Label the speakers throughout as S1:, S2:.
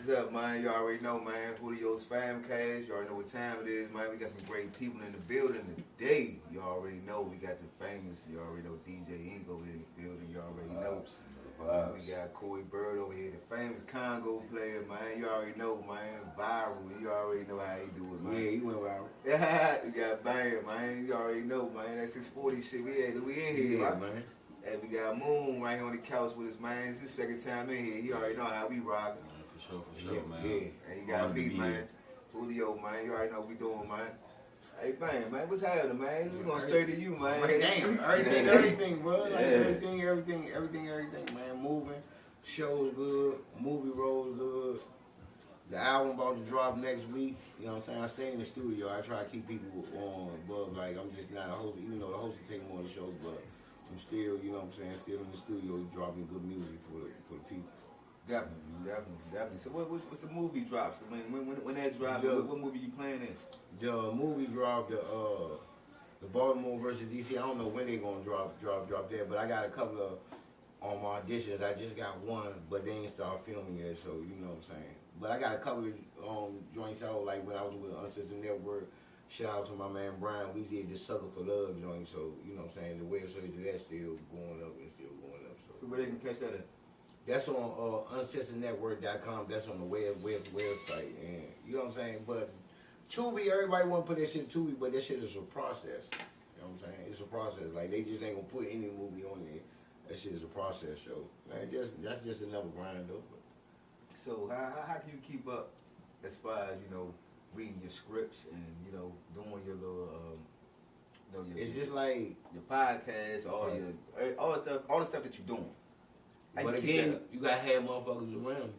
S1: is up, man? You already know, man. Julio's Fam Cash. You already know what time it is, man. We got some great people in the building today. You already know. We got the famous, you already know, DJ Ink over in the building. You already know. We got Corey Bird over here, the famous Congo player, man. You already know, man. Viral. You already know how he do it, man.
S2: Yeah, he went viral.
S1: We got Bam, man. You already know, man. That 640 shit. We in here,
S2: Yeah,
S1: right?
S2: man.
S1: And we got Moon right on the couch with us, man. It's his second time in here. He already know how we rockin'.
S3: For sure, man.
S1: Yeah. And you got me, man. Julio, man. You already know what we doing, man. Hey, Bam, man. What's happening, man? We gonna straight to you, man.
S2: Damn, everything, bro. Like everything, man. Moving, shows good, movie rolls good. The album about to drop next week. You know what I'm saying? I stay in the studio. I try to keep people on above. Like, I'm just not a host, even though the host is taking more of the shows, but I'm still, you know what I'm saying, still in the studio dropping good music for the people.
S1: Definitely. So what's the movie drops? I mean, when that drops, what movie you playing in?
S2: The movie dropped, the Baltimore versus DC. I don't know when they gonna drop that, but I got a couple of on my auditions. I just got one, but they ain't start filming yet, so you know what I'm saying. But I got a couple of joints out, like when I was with Uncensored Network. Shout out to my man Brian. We did the Sucker for Love joint, so you know what I'm saying. The web series of that's still going up and still going up.
S1: So where they can catch that at?
S2: That's on uncensorednetwork.com. That's on the website, and you know what I'm saying. But Tubi, everybody want to put that shit in Tubi, but that shit is a process. You know what I'm saying? It's a process. Like they just ain't gonna put any movie on there. That shit is a process show. Like that's just another grind though.
S1: So how can you keep up as far as, you know, reading your scripts and, you know, doing your little
S2: it's just like
S1: your podcast, all the stuff that you're doing.
S2: But again, you gotta have motherfuckers around.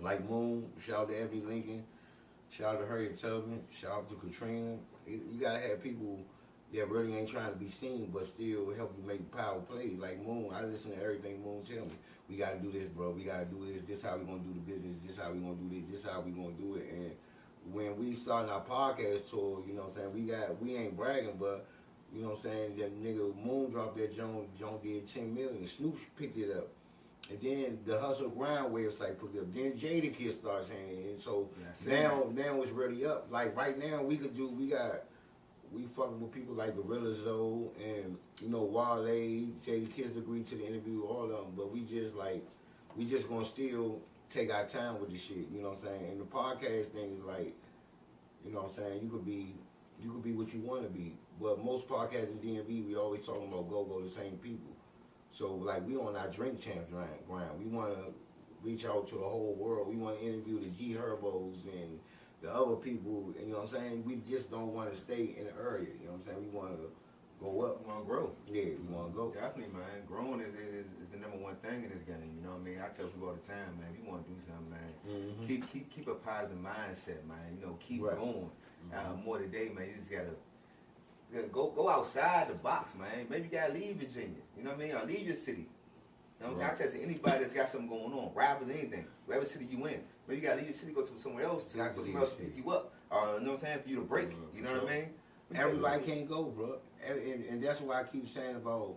S2: Like Moon, shout out to Ebony Lincoln, shout out to Harriet Tubman, shout out to Katrina. You gotta have people that really ain't trying to be seen but still help you make power plays. Like Moon, I listen to everything Moon tell me. We gotta do this, bro. We gotta do this. This how we gonna do the business. This how we gonna do this. This how we gonna do it. And when we starting our podcast tour, you know what I'm saying, we ain't bragging, but you know what I'm saying, that nigga Moon dropped that Joan did 10 million. Snoop picked it up. And then the Hustle Grind website put it up. Then Jada Kids started saying it. And so now it's really up. Like right now we fucking with people like Gorilla Zoe and, you know, Wale, Jada Kids agreed to the interview, all of them. But we just gonna still take our time with the shit, you know what I'm saying? And the podcast thing is like, you know what I'm saying, you could be what you want to be. But most podcasts in DMV, we always talking about go the same people. So like we on our Drink Champs grind. We want to reach out to the whole world. We want to interview the G Herbos and the other people, and you know what I'm saying? We just don't want to stay in the area, you know what I'm saying? We want to go up.
S1: We want to grow.
S2: Yeah, we want to go.
S1: Definitely, man. Growing is the number one thing in this game, you know what I mean? I tell people all the time, man, if you want to do something, man, keep a positive mindset, man. You know, keep going. More today, man, you just got to go outside the box, man. Maybe you gotta leave Virginia. You know what I mean? Or leave your city. You know what I'm saying? I tell anybody that's got something going on, rappers, anything, whatever city you in, maybe you gotta leave your city, go to somewhere else for someone else to pick you up. Or you know what I'm saying? For you to break. You know what I mean?
S2: Everybody can't go, bro. And that's why I keep saying about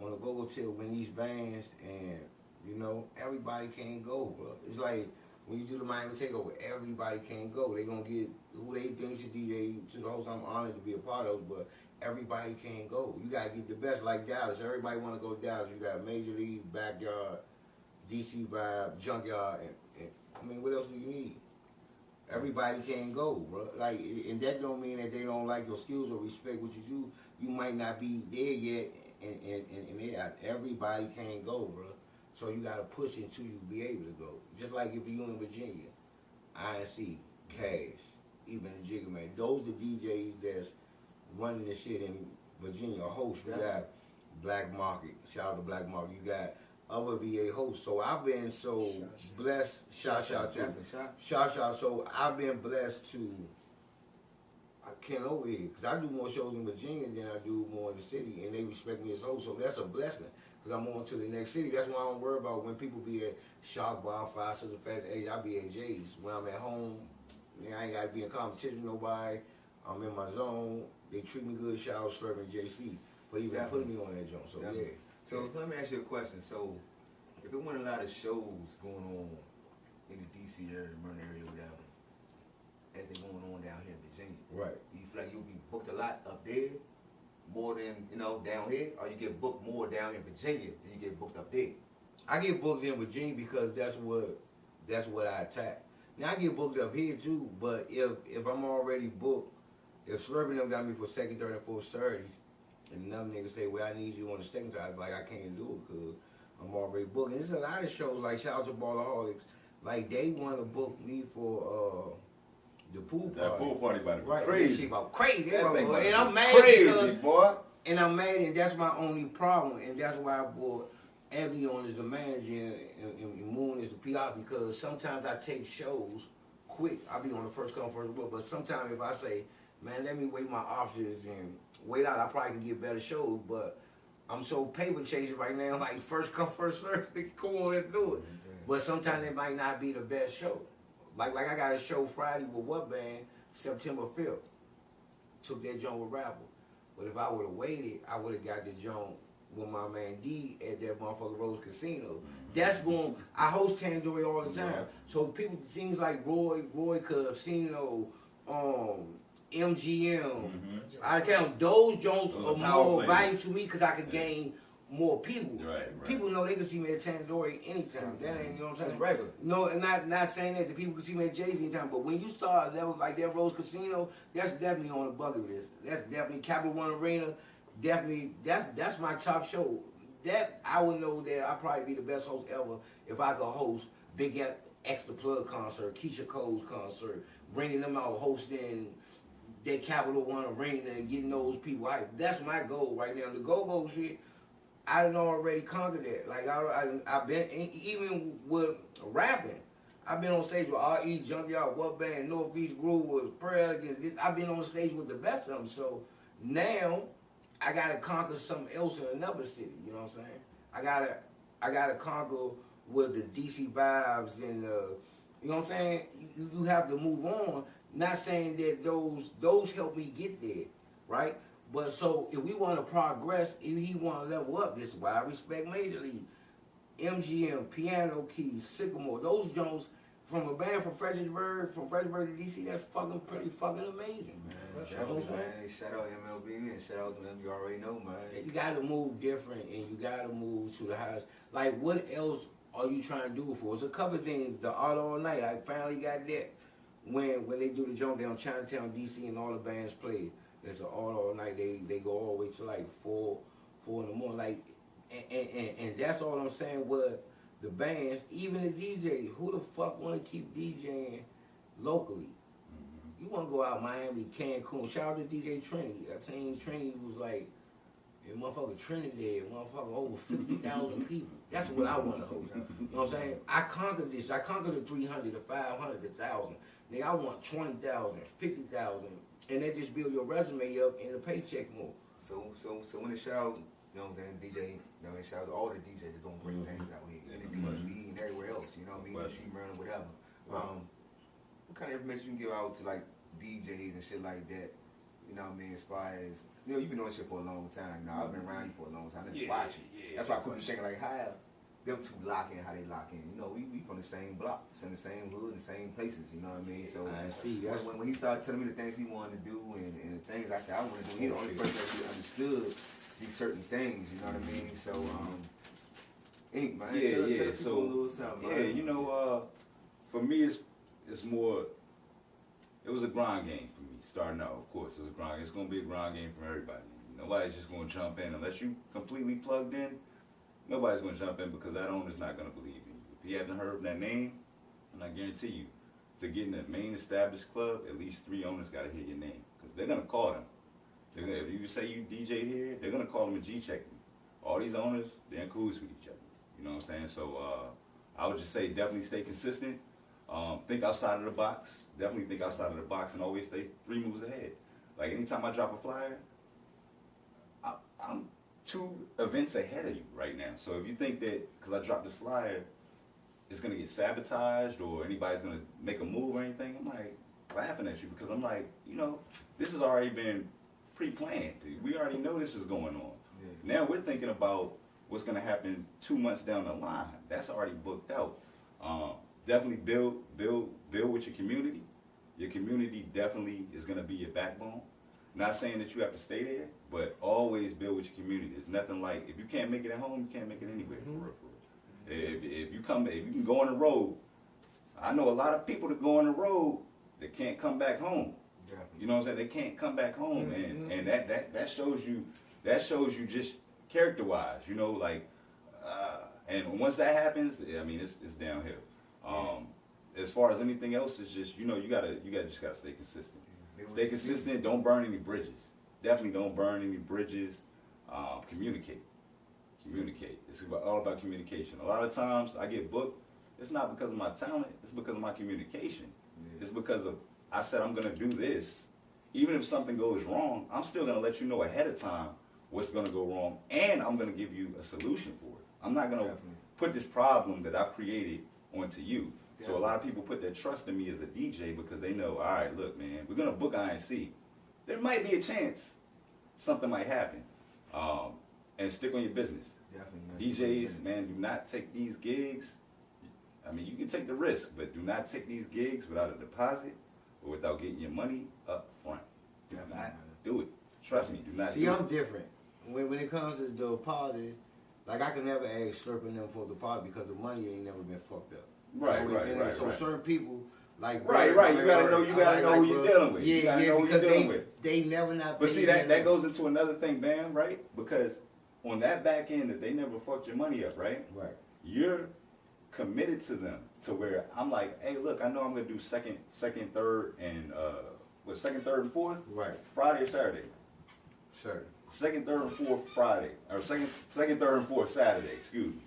S2: on the go-go till when these bands and you know, everybody can't go, bro. It's like when you do the Miami Takeover, everybody can't go. They gonna get who they think should DJ to the host. I'm honored to be a part of, but everybody can't go. You gotta get the best, like Dallas. Everybody wanna go to Dallas. You got Major League, Backyard, DC Vibe, Junkyard, and I mean, what else do you need? Everybody can't go, bro. Like, and that don't mean that they don't like your skills or respect what you do. You might not be there yet, and everybody can't go, bro. So you gotta push until you be able to go. Just like if you're in Virginia, INC, Cash, even the Jigga Man. Those the DJs that's running the shit in Virginia. Hosts, you got Black Market. Shout out to Black Market. You got other VA hosts. So I've been so blessed. Shout out. So I've been blessed to. I can't over here because I do more shows in Virginia than I do more in the city, and they respect me as host. So that's a blessing. Because I'm on to the next city. That's why I don't worry about when people be at Shark Bar, Five Sisters Fast 8. I be at Jay's. When I'm at home, I ain't got to be in competition with nobody. I'm in my zone. They treat me good. Shout out Slurping JC for even putting me on that joint. So, yeah.
S1: So let me ask you a question. So, if it wasn't a lot of shows going on in the DC DC area, the Maryland area, whatever, as they going on down here in Virginia.
S2: Right.
S1: You feel like you'll be booked a lot up there, more than, you know, down here, or you get booked more down in Virginia than you get booked up there?
S2: I get booked in Virginia because that's what I attack. Now I get booked up here too, but if I'm already booked, if Slurping them got me for second, third, and fourth Saturdays, and another nigga say, well, I need you on the second side, like I can't do it because I'm already booked. And there's a lot of shows, like shout out to Ballaholics, like they want to book me for the pool party.
S3: That pool party about it.
S2: Right,
S3: Crazy.
S2: that shit about crazy.
S3: That thing
S2: And
S3: about
S2: I'm mad
S3: crazy,
S2: because,
S3: boy.
S2: and I'm mad, and that's my only problem, and that's why I brought Ebony on as the manager and Moon as the PR, because sometimes I take shows quick. I'll be on the first come, first book, but sometimes if I say, man, let me wait my options and wait out, I probably can get better shows, but I'm so paper chasing right now, like first come, first serve, come on and do it. But sometimes it might not be the best show. Like I got a show Friday with what band, September 5th. Took that joint with Rapper. But if I would have waited, I would have got the joint with my man D at that motherfucking Rose Casino. That's going, I host Tandoori all the time. So people, things like Roy Casino, MGM, I tell them those joints are more value to me because I could gain more people.
S3: Right.
S2: People know they can see me at Tandoori anytime. That ain't, you know what I'm saying?
S1: That's regular.
S2: No, and not saying that the people can see me at Jay-Z anytime, but when you start a level like that Rose Casino, that's definitely on the bucket list. That's definitely Capital One Arena. Definitely, that's my top show. That I would know that I'd probably be the best host ever if I could host Big Extra Plug concert, Keisha Cole's concert, bringing them out, hosting that Capital One Arena and getting those people hyped. That's my goal right now. The go-go shit, I done already conquered that. Like I've been, even with rapping, I've been on stage with R.E. Junkyard, What Band, Northeast Groove, was Prayer Elegance. I've been on stage with the best of them. So now I gotta conquer something else in another city. You know what I'm saying? I gotta conquer with the DC vibes and you know what I'm saying? You have to move on. Not saying that those help me get there, right? But so if we want to progress, if he want to level up, this is why I respect Major League, MGM, Piano Keys, Sycamore, those joints from a band from Fredericksburg to DC, that's pretty fucking amazing.
S1: Man, shout out MLB and shout out to them. You already know, man.
S2: You got to move different, and you got to move to the highest. Like, what else are you trying to do it for? It's a couple of things. The Art All Night, I finally got that. When they do the joint down Chinatown, DC, and all the bands play, it's an all night. They go all the way to like 4 in the morning. Like, and that's all I'm saying. With the bands, even the DJs, who the fuck want to keep DJing locally? You want to go out Miami, Cancun? Shout out to DJ Trinity. I seen Trinity was like, in motherfucker Trinidad, motherfucker over 50,000 people. That's what I want to host. You know what I'm saying? I conquered this. I conquered the 300, the 500, the 1,000. Nigga, I want 20,000, 50,000, and that just build your resume up and the paycheck more.
S1: So when the shout, you know what I'm saying, DJ, you know, shout out to all the DJs that's gonna bring things out here, in the DMV and everywhere else, you know what I mean, DC, Maryland, whatever. What kind of information you can give out to like DJs and shit like that, you know what I mean, as far as, you know, you've been doing shit for a long time. Now, I've been around you for a long time. I didn't watch you. That's why I couldn't be thinking like, how them two lock in, how they lock in. You know, we from the same block, in the same hood, the same places, you know what I mean? So
S2: I see.
S1: When he started telling me the things he wanted to do and the things I said I want to do, he's the only person that really understood these certain things, you know what I mean? So, Ink, man, tell people a little something, man.
S3: You know, for me, it's more, it was a grind game for me, starting out, of course. It was a grind. It's going to be a grind game for everybody. Nobody's just going to jump in. Unless you completely plugged in, nobody's going to jump in because that owner's not going to believe in you. If you haven't heard that name, and I guarantee you, to get in the main established club, at least 3 owners got to hear your name because they're going to call them. If you say you DJ here, they're going to call them and G-check you. All these owners, they're in cahoots with each other. You know what I'm saying? So I would just say definitely stay consistent. Think outside of the box. Definitely think outside of the box and always stay 3 moves ahead. Like anytime I drop a flyer, I'm 2 events ahead of you right now. So if you think that because I dropped this flyer, it's going to get sabotaged or anybody's going to make a move or anything, I'm like laughing at you because I'm like, you know, this has already been pre-planned. We already know this is going on. Yeah. Now we're thinking about what's going to happen 2 months down the line. That's already booked out. definitely build with your community. Your community definitely is gonna be your backbone. Not saying that you have to stay there, but always build with your community. There's nothing like, if you can't make it at home, you can't make it anywhere, for real, for real. If you can go on the road, I know a lot of people that go on the road that can't come back home. Definitely. You know what I'm saying? They can't come back home, and that shows you just character-wise, you know, like, and once that happens, I mean, it's downhill. As far as anything else, it's just, you know, you just gotta stay consistent. Stay consistent. Don't burn any bridges. Definitely don't burn any bridges. Communicate. It's all about communication. A lot of times I get booked. It's not because of my talent. It's because of my communication. Yeah. It's because of, I said I'm gonna do this. Even if something goes wrong, I'm still gonna let you know ahead of time what's gonna go wrong, and I'm gonna give you a solution for it. I'm not gonna put this problem that I've created onto you. So a lot of people put their trust in me as a DJ because they know, all right, look, man, we're going to book INC. There might be a chance something might happen. And stick on your business. DJs, man, do not take these gigs. I mean, you can take the risk, but do not take these gigs without a deposit or without getting your money up front. Do not do it. Trust me, do not do it.
S2: See, I'm different. When it comes to the deposit, like I can never ask Slurping them for the deposit because the money ain't never been fucked up.
S3: Right.
S2: So certain people, like
S3: right, you gotta know who you're dealing with.
S2: Yeah, because they never not.
S3: But see, that goes into another thing, Bam, right? Because on that back end that they never fucked your money up, right?
S2: Right.
S3: You're committed to them to where I'm like, hey, look, I know I'm gonna do second, third, and second, third, and fourth?
S2: Right.
S3: Friday or Saturday?
S2: Saturday.
S3: Second, third, and fourth Friday, or second, third, and fourth Saturday. Excuse me.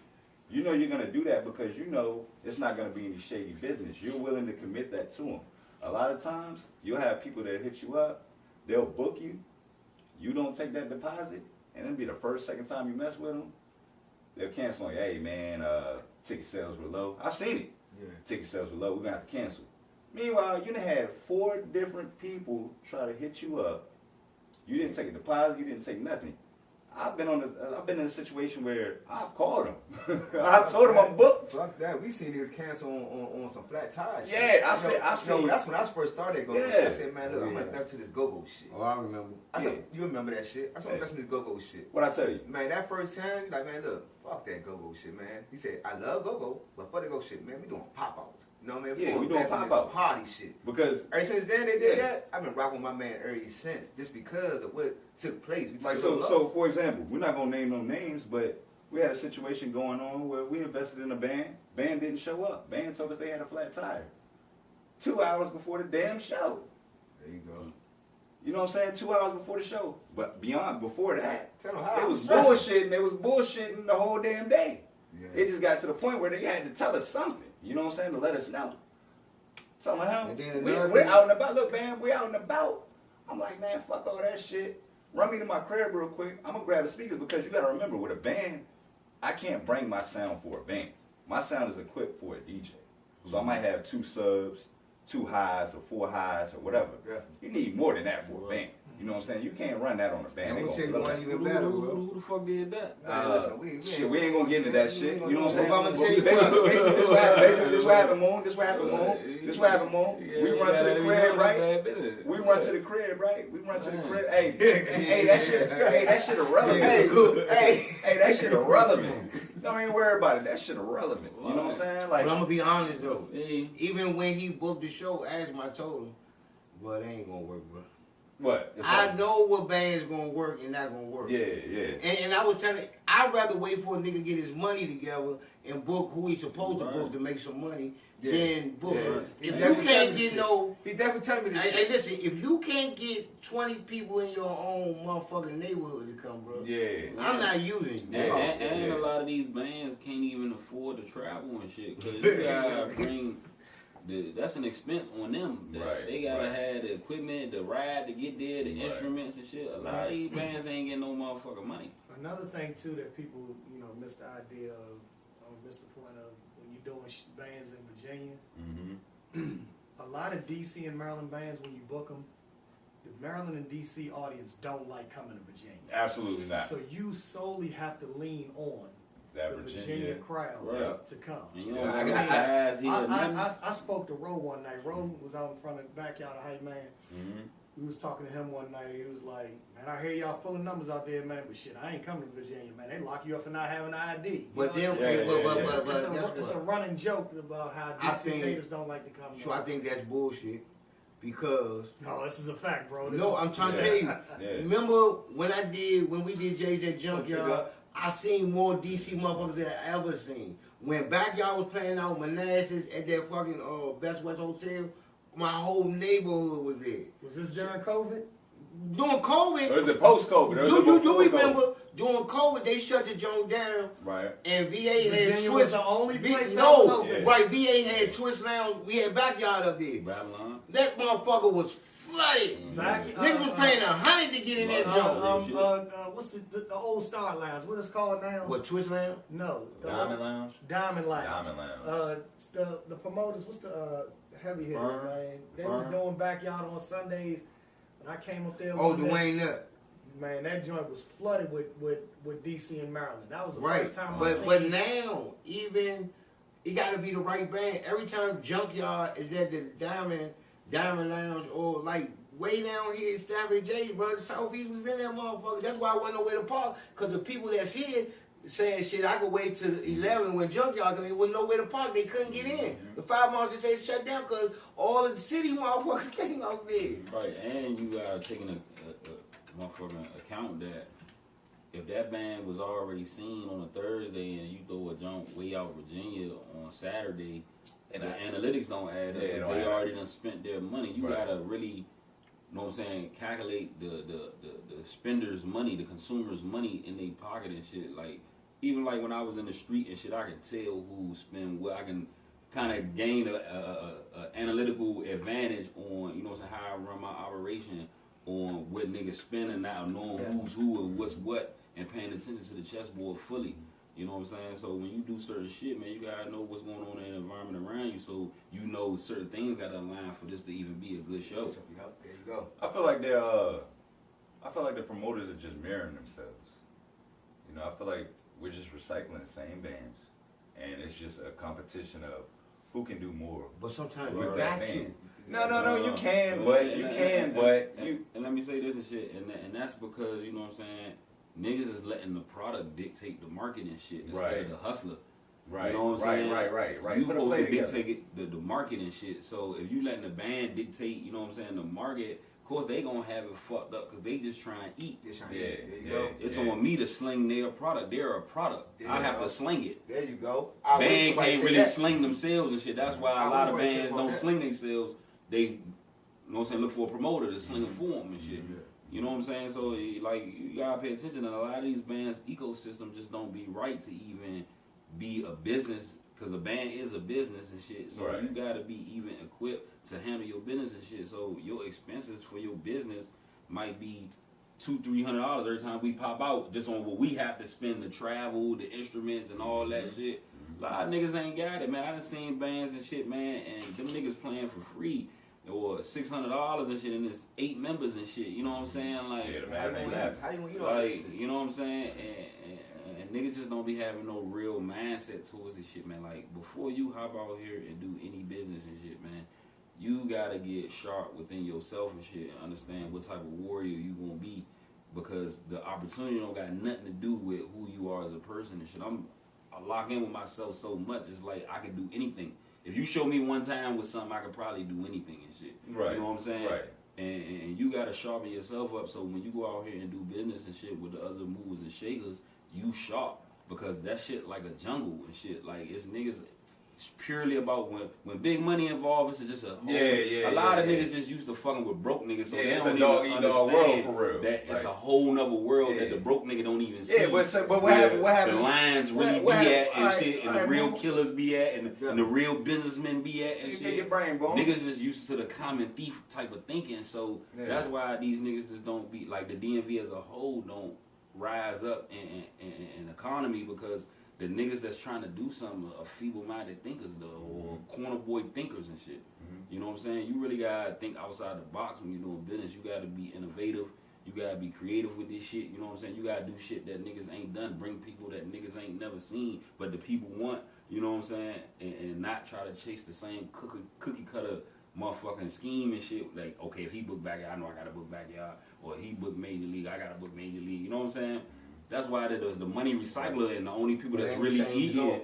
S3: You know you're going to do that because you know it's not going to be any shady business. You're willing to commit that to them. A lot of times, you'll have people that hit you up, they'll book you, you don't take that deposit, and it'll be the first, second time you mess with them, they'll cancel on you. Hey, man, ticket sales were low. I've seen it. Yeah. Ticket sales were low. We're going to have to cancel. Meanwhile, you done had 4 different people try to hit you up. You didn't take a deposit. You didn't take nothing. I've been in a situation where I've called them. I've told them I'm booked.
S1: Fuck that. We seen niggas cancel on some flat tires.
S3: Yeah, I said.
S1: That's when I first started going. Yeah. I said, man, look, I'm gonna invest in this go-go shit.
S2: Oh, I remember.
S1: I said, you remember that shit? I said, invest in this go-go shit.
S3: What I tell you?
S1: Man, that first time, like, man, look, fuck that go-go shit, man. He said, I love go-go, but fuck that go shit, man. We doing pop-outs. You know what I mean?
S3: Yeah, we doing pop-outs.
S1: Party shit.
S3: Because
S1: ever since then they did that, I've been rocking with my man ever since, just because of what took place.
S3: Like so for example, we're not gonna name no names, but we had a situation going on where we invested in a band. Band didn't show up. Band told us they had a flat tire 2 hours before the damn show.
S1: There you go.
S3: You know what I'm saying? 2 hours before the show. But before that,
S1: it
S3: was bullshitting. They was bullshitting the whole damn day.
S1: Yeah.
S3: It just got to the point where they had to tell us something. You know what I'm saying? To let us know. Telling him, we're out and about. Look, man, we're out and about. I'm like, man, fuck all that shit. Run me to my crib real quick. I'm going to grab the speakers because you got to remember, with a band, I can't bring my sound for a band. My sound is equipped for a DJ. So I might have 2 subs, 2 highs, or 4 highs, or whatever.
S1: Yeah.
S3: You need more than that for a band. You know what I'm saying? You can't run that on a band.
S2: I'm going to tell you one even better, bro.
S4: Who the fuck did that?
S3: Shit, we ain't going to get into that shit. You know what I'm saying?
S2: I'm going to tell you
S3: basically, this what happened, Moon. This what happened, Moon. We run to the crib, right? We run to the crib, right? We run to the crib. Hey, that shit irrelevant. Hey, that shit irrelevant. Don't even worry about it. That shit irrelevant. You know what I'm saying? Like,
S2: but I'm going to be honest, though. Even when he booked the show, I asked him, I told him, but it ain't going to work, bro.
S3: What?
S2: I know what band's gonna work and not gonna work.
S3: Yeah.
S2: And I was telling, I'd rather wait for a nigga to get his money together and book who he's supposed to book to make some money than book. Yeah. If you can't get
S1: he definitely telling me this.
S2: Hey, listen, if you can't get 20 people in your own motherfucking neighborhood to come, bro.
S3: Yeah.
S2: I'm not using you.
S4: And a lot of these bands can't even afford to travel and shit because you gotta bring. That's an expense on them. They gotta have the equipment, the ride to get there, the instruments and shit. A lot of these bands ain't getting no motherfucking money.
S5: Another thing too that people, miss the idea of, miss the point of when you're doing bands in Virginia. A lot of DC and Maryland bands, when you book them, the Maryland and DC audience don't like coming to Virginia.
S3: Absolutely not.
S5: So you solely have to lean on
S3: that
S5: the Virginia crowd to come. I spoke to Ro one night. Ro was out in front of the backyard of Hype Man. Mm-hmm. We was talking to him one night. He was like, "Man, I hear y'all pulling numbers out there, man, but shit, I ain't coming to Virginia, man. They lock you up for not having an ID."
S2: But then,
S5: it's a running joke about how DC haters don't like to come.
S2: So I think that's bullshit. Because
S5: no, this is a fact, bro.
S2: I'm trying to tell you. Remember when we did J's at Junkyard? I seen more DC motherfuckers than I ever seen. When Backyard was playing out Manassas at that fucking Best West Hotel, my whole neighborhood was there.
S5: Was this during COVID?
S2: During COVID.
S3: Or is it post-COVID?
S2: You remember during COVID they shut the joint down.
S3: Right.
S2: And VA had
S5: Twitch. Was the only place that was open.
S2: Right. VA had Twitch Lounge. We had Backyard up there.
S4: Babylon.
S2: That motherfucker was flooded. Niggas was paying $100 to get in that joint.
S5: What's the old Star Lounge? What it's called now?
S2: What, Twitch Lounge?
S5: No.
S3: Diamond Lounge?
S5: Diamond Lounge.
S3: Diamond Lounge.
S5: The promoters, what's the heavy hitters, man? They was doing Backyard on Sundays. When I came up there.
S2: Dwayne Nut.
S5: Man, that joint was flooded with DC and Maryland. That was the first time I seen it.
S2: But now, even, it got to be the right band. Every time Junkyard is at the Diamond Lounge, or like way down here in Stafford J, bro, Southeast was in that motherfucker. That's why I wasn't nowhere to park. Because the people that's here saying shit, I could wait till 11 when Junkyard came in, with nowhere to park. They couldn't get in. The 5 miles just said shut down because all of the city motherfuckers came out there.
S4: Right, and you are taking a motherfucking account that if that band was already seen on a Thursday and you throw a jump way out Virginia on Saturday, and the analytics don't add up. They already done spent their money. You gotta really, you know what I'm saying, calculate the spenders' money, the consumers' money in their pocket and shit. Like, even like when I was in the street and shit, I could tell who spend what. I can kind of gain a analytical advantage on, you know what I'm saying, how I run my operation, on what niggas spending now, knowing who's who and what's what, and paying attention to the chessboard fully. You know what I'm saying? So when you do certain shit, man, you gotta know what's going on in the environment around you, so you know certain things gotta align for this to even be a good show.
S2: Yep, there you go.
S3: I feel like the promoters are just mirroring themselves. You know, I feel like we're just recycling the same bands, and it's just a competition of who can do more.
S2: But sometimes you got to.
S3: No, you can,
S4: and let me say this and shit, and that's because, you know what I'm saying, niggas is letting the product dictate the market and shit instead of the hustler.
S3: Right.
S4: You know what I'm saying?
S3: Right.
S4: You supposed to dictate the market and shit. So if you letting the band dictate, you know what I'm saying, the market, of course they gonna have it fucked up because they just trying to eat. It's on me to sling their product. They're a product. I have to sling it.
S2: There you go.
S4: Band can't really sling themselves and shit. That's why a lot of bands don't sling themselves. They, you know what I'm saying, look for a promoter to sling it for them and shit. You know what I'm saying? So, like, you gotta pay attention. And a lot of these bands' ecosystem just don't be right to even be a business, because a band is a business and shit. So you gotta be even equipped to handle your business and shit. So your expenses for your business might be $200-300 every time we pop out, just on what we have to spend, the travel, the instruments, and all that shit. A lot of niggas ain't got it, man. I done seen bands and shit, man, and them niggas playing for free. Or $600 and shit, and it's 8 members and shit. You know what I'm saying? Like, you know what I'm saying? And niggas just don't be having no real mindset towards this shit, man. Like, before you hop out here and do any business and shit, man, you gotta get sharp within yourself and shit, and understand what type of warrior you gonna be, because the opportunity don't got nothing to do with who you are as a person and shit. I lock in with myself so much. It's like I can do anything. If you show me one time with something, I could probably do anything and shit.
S3: Right.
S4: You know what I'm saying?
S3: Right.
S4: And you gotta sharpen yourself up, so when you go out here and do business and shit with the other movers and shakers, you sharp, because that shit like a jungle and shit. Like, it's niggas. It's purely about when big money involved. It's just a whole, a lot of niggas just used to fucking with broke niggas, so they don't even understand
S3: for real.
S4: that it's a whole nother world that the broke nigga don't even see.
S3: But what happened?
S4: The lines really be at and shit, and the real killers be at, and the real businessmen be at and shit.
S3: Your brain, bro.
S4: Niggas just used to the common thief type of thinking, so that's why these niggas just don't be like the DMV as a whole don't rise up in economy, because the niggas that's trying to do something are feeble-minded thinkers, though, or corner boy thinkers and shit. You know what I'm saying? You really gotta think outside the box when you're doing business. You gotta be innovative. You gotta be creative with this shit. You know what I'm saying? You gotta do shit that niggas ain't done. Bring people that niggas ain't never seen, but the people want. You know what I'm saying? And not try to chase the same cookie cutter motherfucking scheme and shit. Like, okay, if he book backyard, I know I gotta book backyard. Or he book major league, I gotta book major league. You know what I'm saying? That's why the money recycler and the only people that's really eating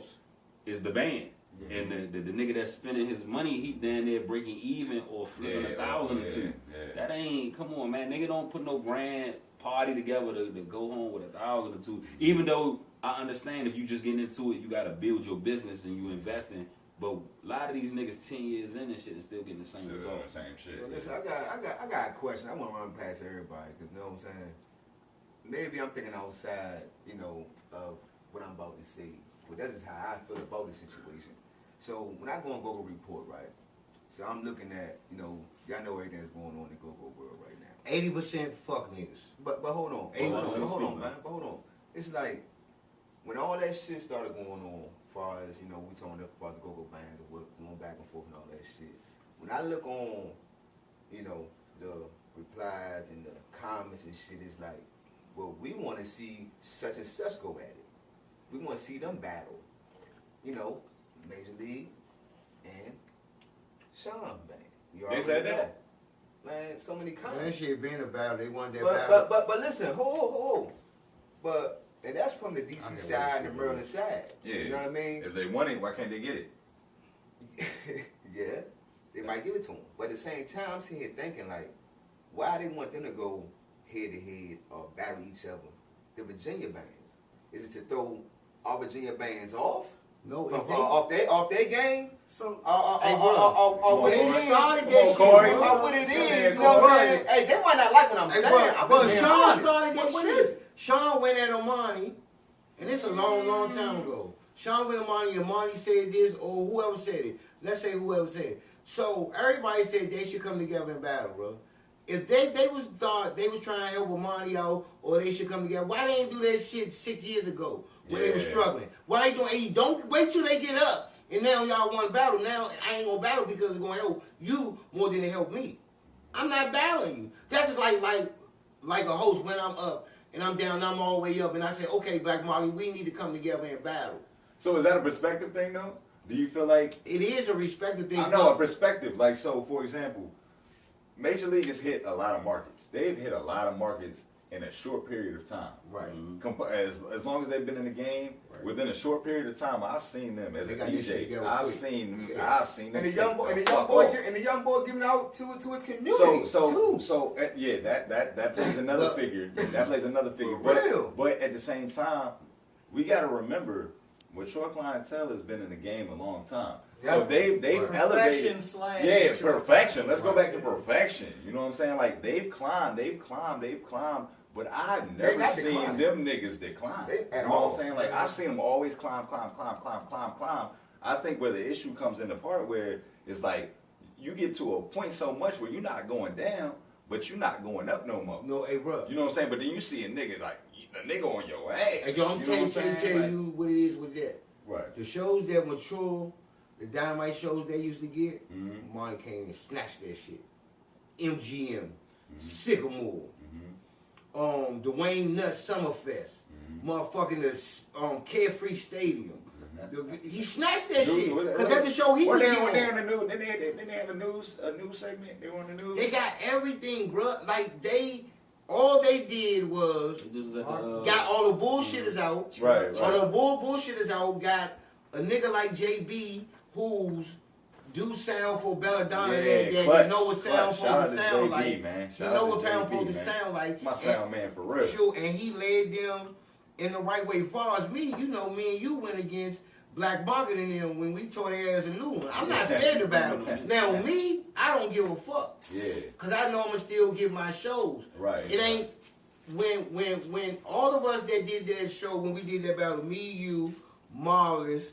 S4: is the band. Yeah. And the nigga that's spending his money, he down there breaking even or flipping 1,000 or two. Yeah. That ain't, come on, man. Nigga don't put no grand party together to go home with 1,000 or two. Even though I understand if you just getting into it, you gotta build your business and you investing. But a lot of these niggas 10 years in and shit is still getting the same result.
S3: Same shit.
S1: So listen, I got a question. I want to run past everybody because you know what I'm saying. Maybe I'm thinking outside, you know, of what I'm about to say. But that's just how I feel about the situation. So when I go on Go-Go Report, right? So I'm looking at, you know, y'all know everything that's going on in the Go-Go world right now.
S2: 80% fuck niggas.
S1: But hold on. Hold on, man. But hold on. It's like when all that shit started going on, as far as, you know, we talking about the Go-Go bands and what going back and forth and all that shit. When I look on, you know, the replies and the comments and shit, it's like, well, we want to see such and such go at it. We want to see them battle. You know, Major League and Sean Bang.
S3: They said that?
S1: Man, so many comments.
S2: Man, that shit being a battle, they want that battle.
S1: But listen, ho. But, and that's from the DC side and the Maryland side.
S3: Yeah.
S1: You know what I mean?
S3: If they want it, why can't they get it?
S1: Yeah, they might give it to them. But at the same time, I'm sitting here thinking, like, why they want them to go head-to-head or battle each other? The Virginia bands. Is it to throw all Virginia bands off?
S2: No,
S1: off their game?
S2: So,
S1: what it is? What it is, you know what I'm saying? Hey, they might not like what I'm saying.
S2: But Sean started that shit. Sean went at Omani, and it's a long time ago. Sean went at Omani, and Omani said this, or whoever said it. Let's say whoever said it. So everybody said they should come together and battle, bro. If they thought they was trying to help Omani out, or they should come together, why they didn't do that shit 6 years ago when they were struggling? Why they doing? Hey, don't wait till they get up, and now y'all want to battle. Now I ain't gonna battle because it's gonna help you more than it help me. I'm not battling you. That's just like a host when I'm up and I'm down, and I'm all the way up, and I say, okay, Black Marley, we need to come together and battle.
S3: So is that a perspective thing, though? Do you feel like
S2: it is a perspective thing?
S3: I know a perspective. Like, so for example, Major League has hit a lot of markets. They've hit a lot of markets in a short period of time.
S2: Right.
S3: As long as they've been in the game, within a short period of time, I've seen them as a DJ. I've seen them.
S1: And the young boy giving out to his community.
S3: So that plays another figure. That plays another figure. But at the same time, we got to remember, mature clientele has been in the game a long time. So they've elevated. Perfection. Let's go back to perfection. You know what I'm saying? Like they've climbed. But I've never seen them niggas decline. You know what I'm saying? Like I've seen them always climb. I think where the issue comes in the part where it's like you get to a point so much where you're not going down, but you're not going up no more.
S2: No, hey, bro.
S3: You know what I'm saying? But then you see a nigga like a nigga on your ass.
S2: Hey, yo, I'm tell you what it is with that.
S3: Right.
S2: The shows that mature, the Dynamite shows they used to get, Monty came and snatched that shit. MGM, Sycamore, Dwayne Nuts Summerfest, motherfucking the Carefree Stadium. He snatched that shit because that's the show he was getting on.
S3: They on the news. Didn't they have a news segment? They were on the news.
S2: They got everything, bro. Like all they did was got all the bullshitters out.
S3: Right.
S2: All the bullshitters out. Got a nigga like JB who's do sound for Belladonna that know what sound supposed to sound like.
S3: Man.
S2: You know what sound supposed to sound like.
S3: My sound man for real.
S2: Sure, and he led them in the right way. As far as me, you know, me and you went against Black Market and them when we tore their ass a new one. I'm not scared about it. Now me, I don't give a fuck.
S3: Yeah.
S2: Cause I know I'ma still get my shows.
S3: Right.
S2: It ain't when all of us that did that show, when we did that battle, me, you, Marvelous,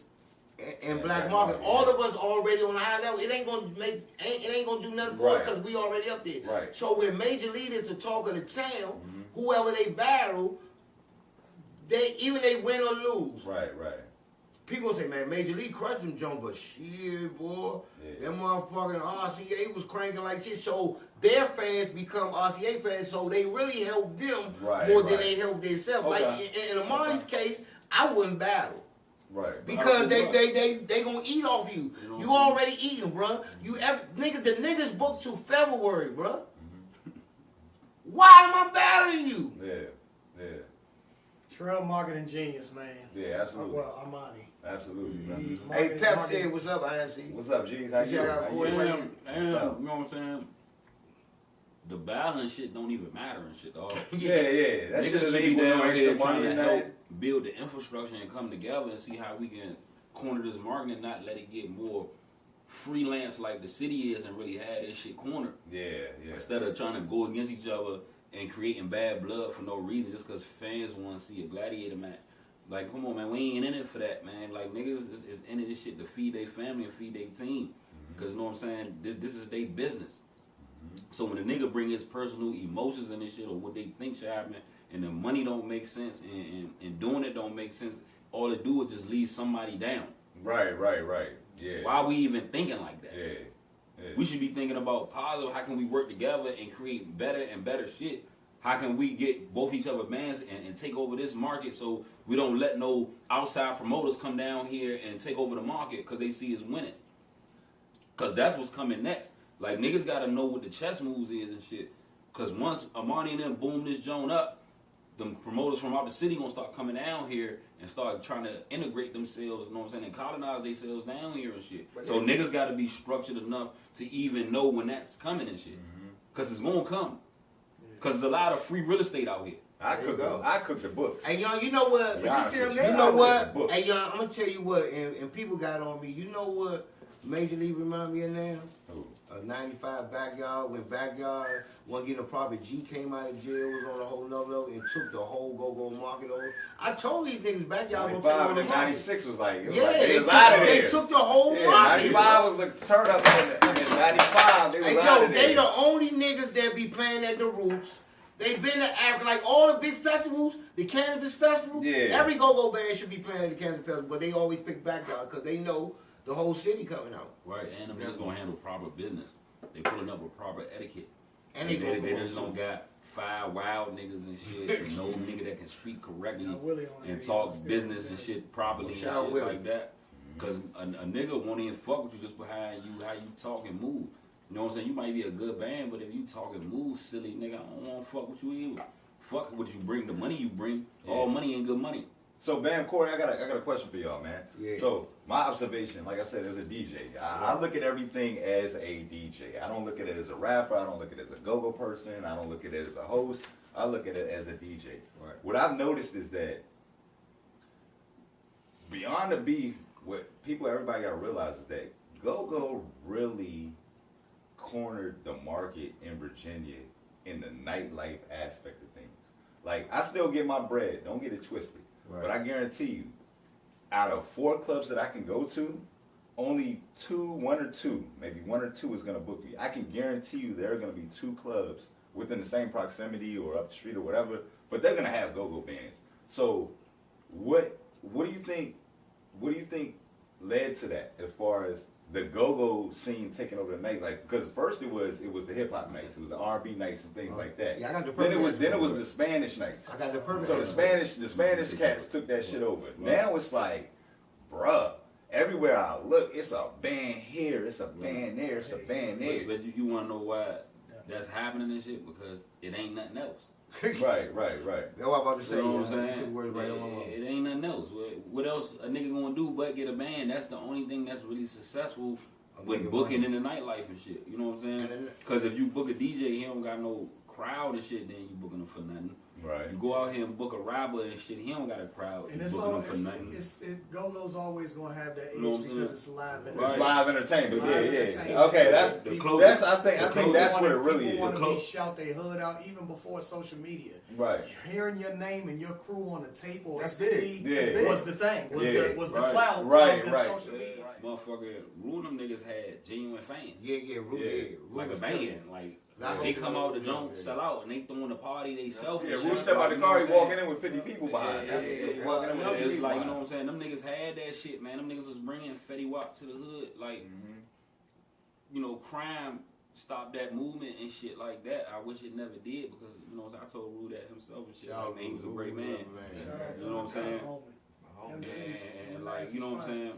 S2: and Black Market, all of us already on a high level. It ain't gonna do nothing for us because we already up there.
S3: Right.
S2: So when major leaders are talking to town, whoever they battle, they win or lose.
S3: Right.
S2: people say, man, Major League crushed them Jones, but shit, boy, that motherfucking RCA was cranking like shit. So their fans become RCA fans, so they really help them more than they help themselves. Okay. Like in Amani's case, I wouldn't battle.
S3: Right.
S2: Because they gonna eat off you. You already eating, bro. The niggas booked to February, bro. Why am I battling you?
S3: Yeah.
S5: Trail marketing genius, man.
S3: Yeah, absolutely.
S5: Well, Amani.
S3: Absolutely, man.
S2: Hey, Pep said, what's up, INC?
S3: What's up, G's? How you doing?
S4: You know what I'm saying? The battling shit don't even matter and shit, dog.
S3: Yeah. That shit
S4: should be down here trying to help build the infrastructure and come together and see how we can corner this market and not let it get more freelance like the city is and really have this shit cornered.
S3: Yeah.
S4: Instead of trying to go against each other and creating bad blood for no reason just because fans want to see a gladiator match. Like, come on, man, we ain't in it for that, man. Like, niggas is in it this shit to feed their family and feed their team. Because, you know what I'm saying, this is their business. So when a nigga bring his personal emotions in this shit or what they think should happen and the money don't make sense and doing it don't make sense, all it do is just leave somebody down.
S3: Right. Yeah.
S4: Why are we even thinking like that?
S3: Yeah.
S4: We should be thinking about positive, how can we work together and create better and better shit? How can we get both each other bands and take over this market so we don't let no outside promoters come down here and take over the market because they see us winning? Because that's what's coming next. Like, niggas got to know what the chess moves is and shit. Because once Amani and them boom this joint up, the promoters from out the city going to start coming down here and start trying to integrate themselves, you know what I'm saying, and colonize themselves down here and shit. So niggas got to be structured enough to even know when that's coming and shit. Because it's going to come. Because there's a lot of free real estate out here.
S3: I cook the books.
S2: Hey, young, you know what? You know what? Hey, young, I'm going to tell you what, and people got on me. You know what Major League remind me of now?
S3: Who?
S2: 95 Backyard, when Backyard wasn't getting a profit, G came out of jail, was on a whole nother level, and took the whole go-go market over. I told these niggas Backyard gonna take on the market.
S3: 96 was like,
S2: they took the whole market.
S3: 95 was the turn up, and 95, they was out of there.
S2: They the only niggas that be playing at the Roots. They been to Africa, like all the big festivals, the Cannabis Festival, every go-go band should be playing at the Cannabis Festival, but they always pick Backyard because they know the whole city coming out.
S4: Right, and them niggas gonna handle proper business. They pulling up with proper etiquette.
S2: And
S4: they just don't got 5 wild niggas and shit, and no nigga that can speak correctly and talk business and shit properly and shit like that. Because a nigga won't even fuck with you just behind you, how you talk and move. You know what I'm saying? You might be a good band, but if you talk and move silly, nigga, I don't want to fuck with you either. Fuck what you bring, the money you bring. All money ain't good money.
S3: So, Bam, Corey, I got a question for y'all, man. Yeah. So, my observation, like I said, as a DJ, I look at everything as a DJ. I don't look at it as a rapper. I don't look at it as a go-go person. I don't look at it as a host. I look at it as a DJ. Right. What I've noticed is that beyond the beef, what everybody got to realize is that go-go really cornered the market in Virginia in the nightlife aspect of things. Like, I still get my bread. Don't get it twisted. Right. But I guarantee you, out of 4 clubs that I can go to, only 1 or 2 is going to book me. I can guarantee you there are going to be 2 clubs within the same proximity or up the street or whatever, but they're going to have go-go bands. So what do you think led to that as far as the go-go scene taking over the night? Like, because first it was the hip-hop nights, it was the R&B nights and things like that.
S2: Yeah, I got the
S3: then it was the Spanish nights.
S2: I got the purpose.
S3: So the Spanish cats took that shit over. Now it's like, bruh, everywhere I look, it's a band here, it's a band there, it's a band there.
S4: But you want to know why that's happening and shit? Because it ain't nothing else.
S3: Right.
S2: That's what I'm about to say.
S4: You know what I'm saying? It ain't nothing else. What else a nigga gonna do but get a band? That's the only thing that's really successful with booking in the nightlife and shit. You know what I'm saying? Because if you book a DJ, he don't got no crowd and shit, then you booking him for nothing.
S3: Right.
S4: You go out here and book a rapper and shit, he don't got a crowd.
S5: And it's all go-go's always gonna have that edge because it's live entertainment.
S3: It's live entertainment. Yeah. Okay, that's I think that's what it really is.
S5: People want to shout their hood out even before social media.
S3: Right.
S5: Hearing your name and your crew on a tape or a
S2: CD
S5: was the thing. Was the clout
S3: of
S5: social media.
S4: Motherfucker, Rule them niggas had genuine fans.
S2: Yeah, Rule.
S4: Like a band. Like They come out the jump, sell out, and they throwing the party they self.
S3: Yeah, Rule step out the car, he walking in with 50 people behind him.
S4: It's like, you know what I'm saying? Them niggas had that shit, man. Them niggas was bringing Fetty Wap to the hood. Like, you know, crime stopped that movement and shit like that. I wish it never did because, you know, I told Rue that himself and shit. Like, man, he was a great man. You know what I'm saying? And like, you know what I'm saying?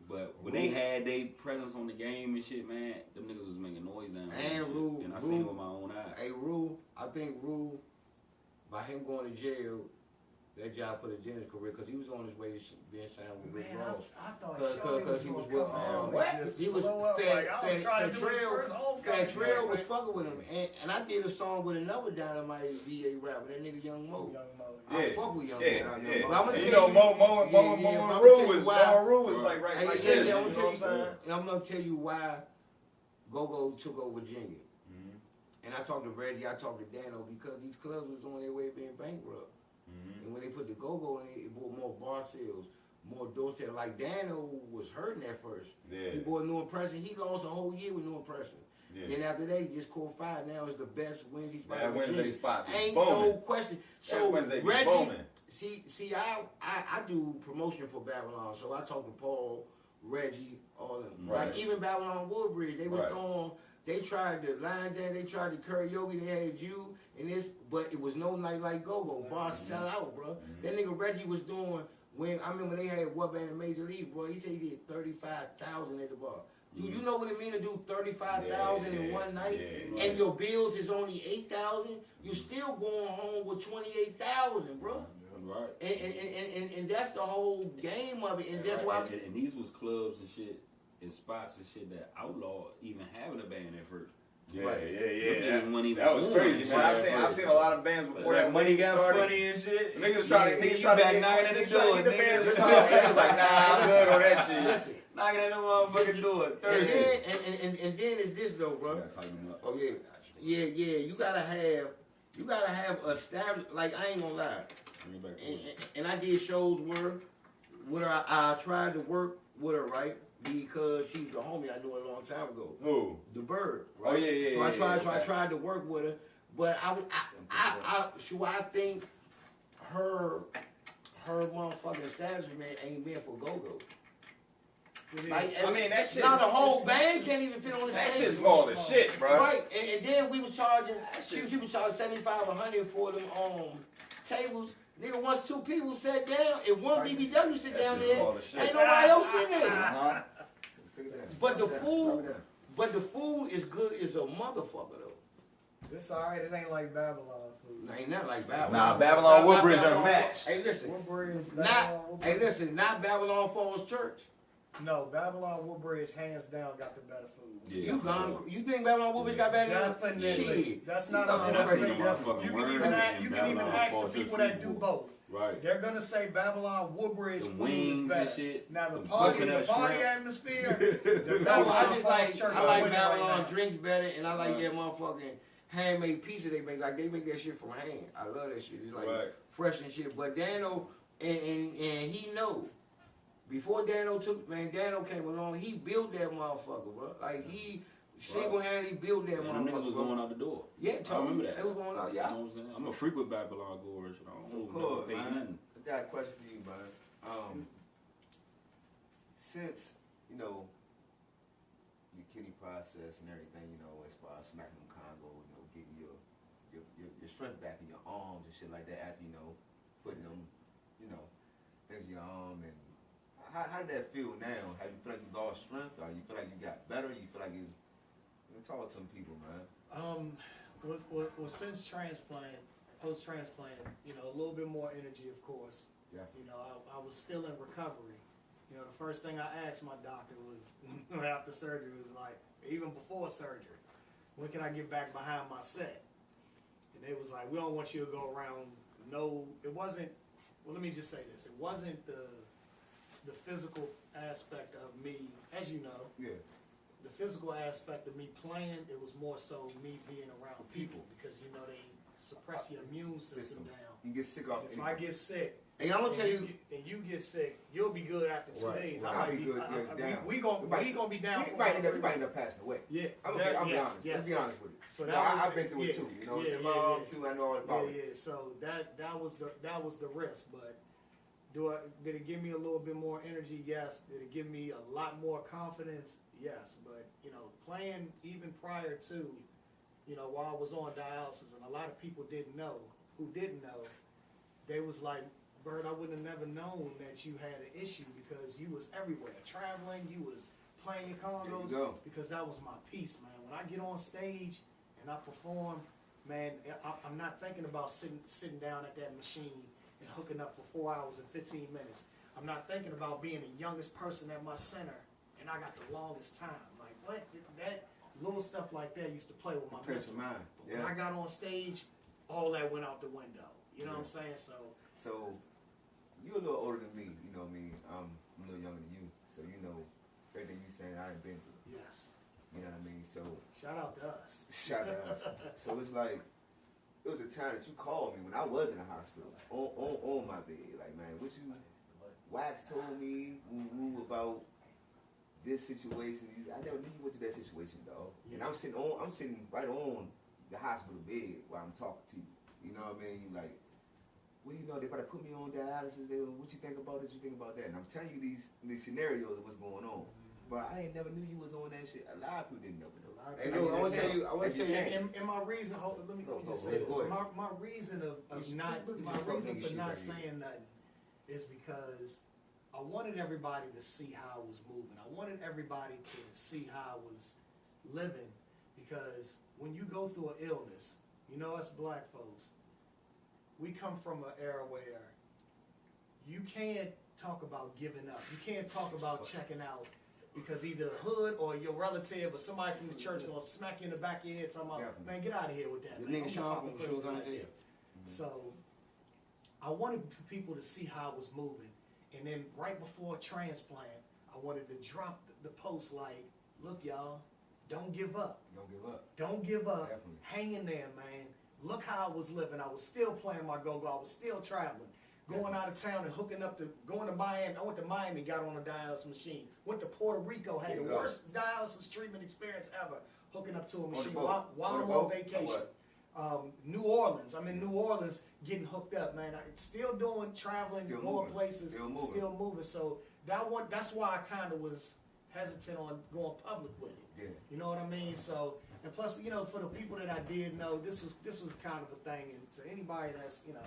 S4: But when they had their presence on the game and shit, man, them niggas was making noise down there. And I seen it with my own eyes.
S2: Hey, Rue, I think Rue, by him going to jail, that job put a dent in his career because he was on his way to being signed with Rick Ross.
S5: I thought
S2: because he was with he was Trail was fucking with him, and I did a song with another Dynamite VA rapper, that nigga Young Mo. I fuck with Young Mo. But I'm gonna tell you,
S3: Mo Rue was like right there.
S2: I'm gonna tell you why Go-Go took over Virginia. And I talked to Reggie, I talked to Dano because these clubs was on their way of being bankrupt. And when they put the Go-Go in it brought more bar sales, more door sales. Like Dano was hurting at first. He bought New Impression. He lost a whole year with New Impression. Then after that, he just caught fire. Now it's the best Wednesday spot.
S3: Wednesday spot.
S2: Ain't no question. So Reggie, see, I do promotion for Babylon. So I talk to Paul, Reggie, all of them. Like even Babylon Woodbridge, they was on. They tried to line dance, they tried to karaoke, they had you and this, but it was no night like Go-Go. Bars sell out, bro. That nigga Reggie was doing, when I remember they had What Band in Major League, bro, he said he did 35,000 at the bar. Do you know what it mean to do 35,000 in one night? And your bills is only 8,000? You still going home with 28,000, bro.
S4: Right.
S2: And that's the whole game of it, and that's why.
S4: And these was clubs and shit. In spots and shit that outlawed even having a band at first.
S3: That was crazy, man. I've seen a lot of bands before that money got funny and shit. Niggas trying to back knocking at the door. Niggas was like, nah, I'm good on that shit.
S2: Listen,
S3: knocking at the motherfucking door.
S2: And then it's this though, bro. Oh yeah. You gotta have established. Like I ain't gonna lie. And I did shows with her. I tried to work with her, right? Because she's the homie I knew a long time ago.
S3: Who?
S2: The Bird. Right?
S3: Oh yeah.
S2: So I tried to work with her, but I think her motherfucking establishment ain't meant for Go-Go. Like,
S3: I mean that shit.
S2: Now the whole band can't even fit on the stage.
S3: That shit's small as shit, bro.
S2: Right, and then we was charging. She was charging $75, $100 for them tables. Nigga, once two people sat down and one BBW sit down there, ain't nobody else in there. But the food is good as a motherfucker though.
S5: This alright, it ain't like Babylon food.
S2: Ain't nothing like Babylon.
S3: Nah, Babylon Woodbridge are matched.
S2: Hey, listen. Not Babylon Falls Church.
S5: No, Babylon Woodbridge hands down got the better food.
S2: Yeah. You think Babylon Woodbridge got better than
S5: shit? That's not a You can even ask the people that do both.
S4: Right.
S5: They're gonna say Babylon Woodbridge food is better. Now the party atmosphere.
S2: I like Babylon drinks better, and I like that motherfucking handmade pizza they make. Like they make that shit from hand. I love that shit. It's like fresh and shit. But Dano and he know. Before Dano came along, he built that motherfucker, bro. Like he single-handedly built that motherfucker.
S4: Them niggas was going out the door.
S2: Yeah,
S4: I remember that.
S2: They was going out,
S4: yeah. You know what I'm saying? I'm a frequent Babylon goer.
S1: So cool, man. I got a question for you, man. Since, you know, your kidney process and everything, you know, as far as smacking them combos, you know, getting your strength back in your arms and shit like that after, you know, putting them, you know, things in your arm and how did that feel now? Have you feel like you lost strength, or you feel like you got better? You feel like it's talk to some people, man.
S5: Well, since transplant, post-transplant, you know, a little bit more energy, of course.
S1: Yeah.
S5: You know, I was still in recovery. You know, the first thing I asked my doctor was after surgery was like, even before surgery, when can I get back behind my set? And they was like, we don't want you to go around. No, it wasn't. Well, let me just say this: it wasn't the physical aspect of me, as you know.
S1: Yeah.
S5: The physical aspect of me playing, it was more so me being around people because, you know, they suppress your immune system down.
S1: You get sick off.
S5: If I get sick,
S2: And I'm gonna tell you,
S5: and you get sick, you'll be good after 2 days.
S1: Right.
S5: I might
S1: I'll be good.
S5: we gonna be down.
S1: We might end up passing away.
S5: Yeah,
S1: I'm gonna be honest. Let's be honest with you.
S5: So
S1: I've been through it too. You know, what I'm saying? My mom too. I know all about it.
S5: Yeah. So that was the risk. But did it give me a little bit more energy? Yes. Did it give me a lot more confidence? Yes. But you know, playing even prior to, you know, while I was on dialysis, and a lot of people didn't know. Who didn't know, they was like, Bird, I wouldn't have never known that you had an issue because you was everywhere, traveling, you was playing your congas, because that was my piece, man. When I get on stage and I perform, man, I'm not thinking about sitting down at that machine and hooking up for 4 hours and 15 minutes. I'm not thinking about being the youngest person at my center and I got the longest time. Like, what? That little stuff like that used to play with my mental. But when I got on stage, all that went out the window. You know what I'm saying?
S1: So you're a little older than me, you know what I mean? I'm a little younger than you, so you know everything you saying I ain't been through.
S5: Yes.
S1: You know what I mean? So
S5: shout out to us.
S1: Shout out to us. So it's like, it was a time that you called me when I was in the hospital, on my bed. Like, man, what you, Wax told me about this situation. I never knew you went through that situation, dog. Yeah. And I'm sitting right on the hospital bed while I'm talking to you. You know what I mean? You like, well, you know, they about to put me on dialysis. What you think about this? What you think about that? And I'm telling you these scenarios of what's going on. But I ain't never knew you was on that shit. A lot of people didn't know.
S2: And I want to tell you,
S5: and my reason, let me just say this. My reason for not saying nothing is because I wanted everybody to see how I was moving. I wanted everybody to see how I was living, because when you go through an illness, you know, us black folks, we come from an era where you can't talk about giving up. You can't talk about checking out, because either the hood or your relative or somebody from the church gonna smack you in the back of your head talking about, man, get out of here with that.
S2: The nigga Sean gonna tell you.
S5: So I wanted people to see how I was moving. And then right before transplant, I wanted to drop the post like, look, y'all, don't give up.
S1: Don't give up.
S5: Don't give up.
S1: Definitely.
S5: Hang in there, man. Look how I was living. I was still playing my go-go. I was still traveling. Going out of town and hooking up going to Miami. I went to Miami, got on a dialysis machine. Went to Puerto Rico, had the worst dialysis treatment experience ever, hooking up to a machine while I'm on vacation. New Orleans. I'm in New Orleans getting hooked up, man. Still doing traveling, going places, still moving. So that's why I kind of was hesitant on going public with it.
S1: Yeah.
S5: You know what I mean? So, and plus, you know, for the people that I did know, this was kind of a thing. And to anybody that's, you know,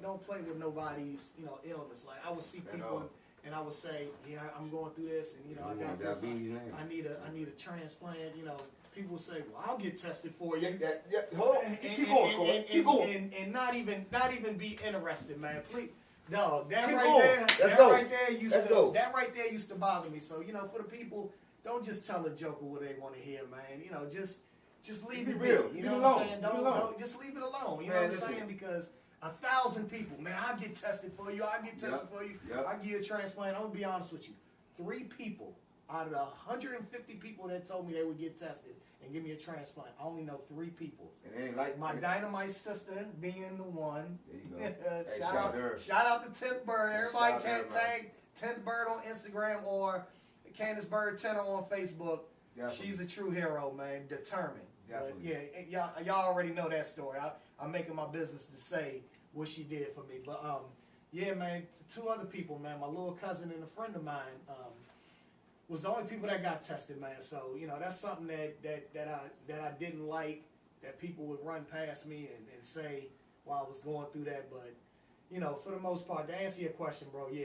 S5: don't play with nobody's, you know, illness. Like, I would see people and I would say, yeah, I'm going through this, and you know, I got this. I need a transplant. You know, people would say, well, I'll get tested for you.
S1: Hold on. Keep going, Corey. Keep going.
S5: And not even be interested, man. Please. Dog, that right there used to bother me. So, you know, for the people, don't just tell a joker what they want to hear, man. You know, just leave it real. You know what I'm saying? Don't just leave it alone. You know what I'm saying? Because 1,000 people, man, I'll get tested for you. I'll get tested for you. I'll give you a transplant. I'm gonna be honest with you. 3 people out of the 150 people that told me they would get tested and give me a transplant, I only know 3 people.
S1: And ain't like
S5: my Dynamite sister being the one.
S1: There you go. Hey,
S5: shout out to 10th Bird. Everybody can tag 10th Bird on Instagram or Candace Bird Tenor on Facebook. Definitely. She's a true hero, man. Determined. But yeah, y'all already know that story. I'm making my business to say what she did for me. But yeah, man, 2 other people, man. My little cousin and a friend of mine was the only people that got tested, man. So, you know, that's something that I didn't like, that people would run past me and say while I was going through that. But, you know, for the most part, to answer your question, bro, yeah,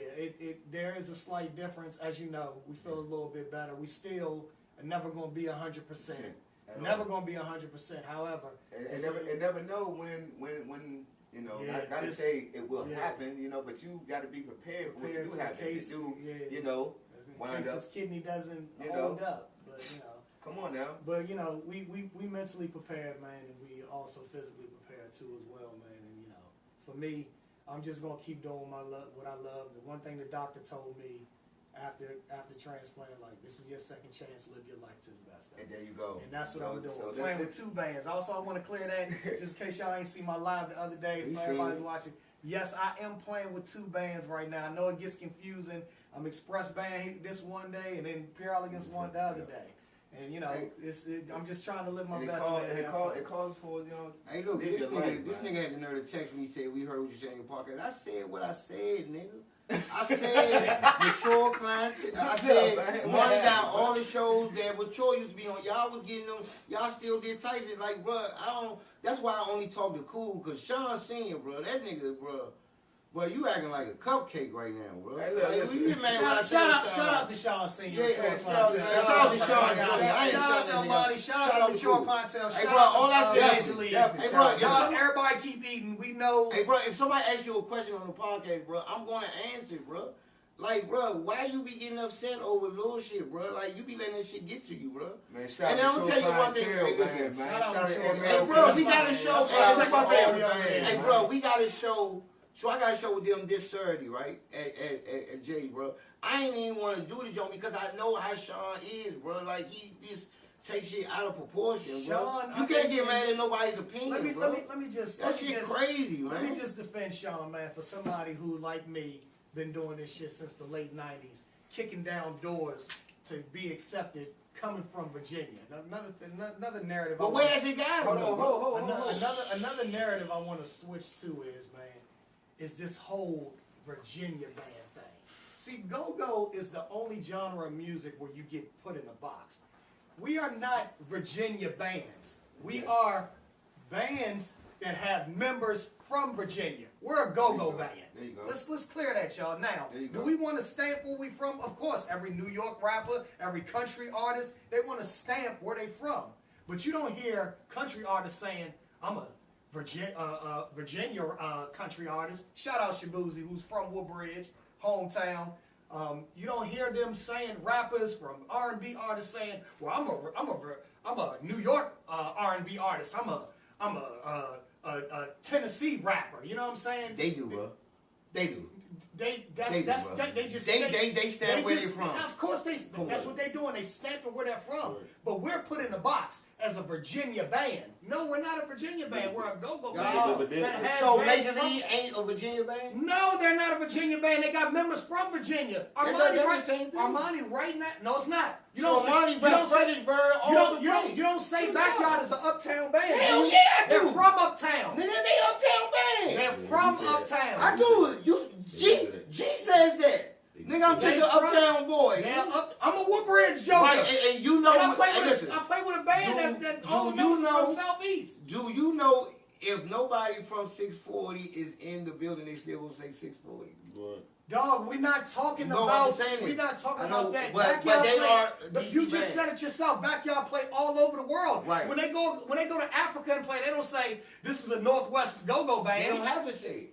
S5: there is a slight difference. As you know, we feel a little bit better. We still are never going to be 100%. Never going to be 100%. However,
S1: and never know when you know, not to say it will happen, you know, but you got to be prepared for what you do happen. You know,
S5: in case his kidney doesn't hold up. But, you know.
S1: Come on now.
S5: But, you know, we mentally prepared, man, and we also physically prepared too as well, man. And, you know, for me, I'm just going to keep doing what I love. The one thing the doctor told me after transplant, like, this is your second chance, live your life to the best.
S1: And there you go.
S5: And that's what I'm doing. So playing with 2 bands. Also, I want to clear that, just in case y'all ain't see my live the other day, if everybody's watching. Yes, I am playing with 2 bands right now. I know it gets confusing. I'm Express Band this one day, and then Pure Elegance one the other day. And you know, I'm just trying to live my best.
S1: It calls for, you know.
S2: Hey, look, this nigga had the nerve to text me and say, we heard what you said in your podcast. I said what I said, nigga. I said mature clients. I said money got all the shows that mature used to be on. Y'all was getting them. Y'all still did Tyson. Like, bro, I don't. That's why I only talk to Cool, cause Sean Senior, bro. That nigga, bro. Well, you acting like a cupcake right now, bro.
S1: Hey, look,
S2: you get mad
S5: shout out to Sean Senior.
S2: Yeah, shout out to Sean.
S5: Shout out to Monty. Shout out to Mature Clientele.
S2: Hey, bro, all I said,
S5: hey, bro, everybody keep eating. We know.
S2: Hey, bro, if somebody asks you a question on the podcast, bro, I'm gonna answer, bro. Like, bro, why you be getting upset over little shit, bro? Like, you be letting that shit get to you, bro.
S1: Man, shout
S2: and I'm gonna tell you one thing,
S5: hey,
S2: bro, we gotta show. Hey, bro, we gotta show. So I got a show with them this Saturday, right? At Jay, bro. I ain't even want to do the joke because I know how Sean is, bro. Like, he just takes shit out of proportion, bro.
S5: Sean,
S2: you can't get mad at nobody's opinion, bro.
S5: Let me just.
S2: That shit crazy, man.
S5: Let me just defend Sean, man, for somebody who, like me, been doing this shit since the late 90s, kicking down doors to be accepted, coming from Virginia. Another narrative.
S2: But where has it got?
S5: Another narrative I want to switch to is this whole Virginia band thing. See, go-go is the only genre of music where you get put in a box. We are not Virginia bands. We are bands that have members from Virginia. We're a go-go band.
S1: There you go.
S5: Let's clear that, y'all. Now, do we want to stamp where we from? Of course, every New York rapper, every country artist, they want to stamp where they from. But you don't hear country artists saying, I'm a Virginia country artist. Shout out Shabuzi, who's from Woodbridge, hometown. You don't hear them saying, rappers from R&B artists saying, well, I'm a New York R&B artist. I'm a Tennessee rapper. You know what I'm saying?
S2: They do, bro. They do.
S5: They
S2: stand where they're from.
S5: Of course that's what they're doing. They stamping where they're from. Right. But we're put in a box as a Virginia band. No, we're not a Virginia band. We're a go-go band.
S2: So Major League ain't a Virginia band?
S5: No, they're not a Virginia band. They got members from Virginia. Armani right now. No, it's not. You don't
S2: Armani rap Fredericksburg all the way.
S5: You don't say Backyard is an uptown band.
S2: Hell yeah, I do.
S5: They're from uptown.
S2: Nigga, they uptown band.
S5: They're from uptown.
S2: I do. G says that. Nigga, I'm just an uptown boy.
S5: I'm a Woodbridge joker.
S2: Right, and you know.
S5: I play with a band that all the members from Southeast.
S2: Do you know if nobody from 640 is in the building, they still gonna say 640?
S5: What? Dog, we're not talking about. We're not talking about that.
S2: But they are.
S5: You just said it yourself. Backyard play all over the world.
S2: Right.
S5: When they go to Africa and play, they don't say this is a Northwest go-go band.
S2: They don't have to say it.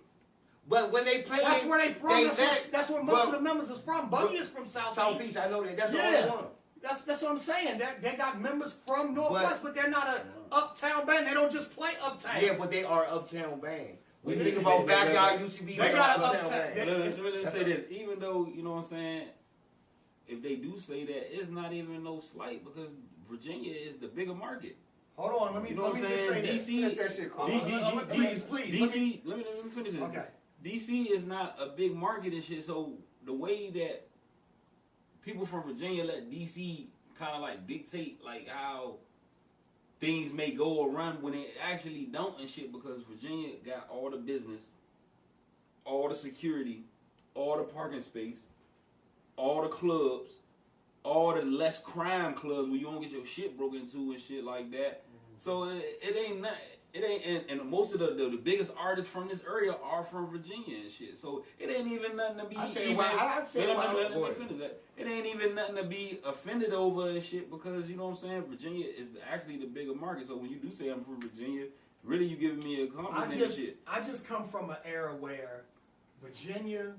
S2: But when they play,
S5: that's where they from. That's where most of the members is from. Buggy is from Southeast.
S2: I know that. That's all they want.
S5: That's what I'm saying. They got members from Northwest, but they're not an uptown band. They don't just play uptown.
S2: Yeah, but they are uptown band. When you think about Backyard used to be
S5: they got an uptown
S4: band. Let me say this. Even though, you know what I'm saying, if they do say that, it's not even no slight because Virginia is the bigger market.
S5: Hold on, let me just say this.
S4: DC,
S5: that shit please.
S4: DC, let me finish this.
S5: Okay.
S4: DC is not a big market and shit, so the way that people from Virginia let DC kind of like dictate like how things may go around when they actually don't and shit, because Virginia got all the business, all the security, all the parking space, all the clubs, all the less crime clubs where you don't get your shit broken into and shit like that. So it ain't, and most of the biggest artists from this area are from Virginia and shit. So it ain't even nothing to be. It ain't even nothing to be offended over and shit, because you know what I'm saying. Virginia is actually the bigger market. So when you do say I'm from Virginia, really you giving me a compliment and shit.
S5: I just come from an era where Virginia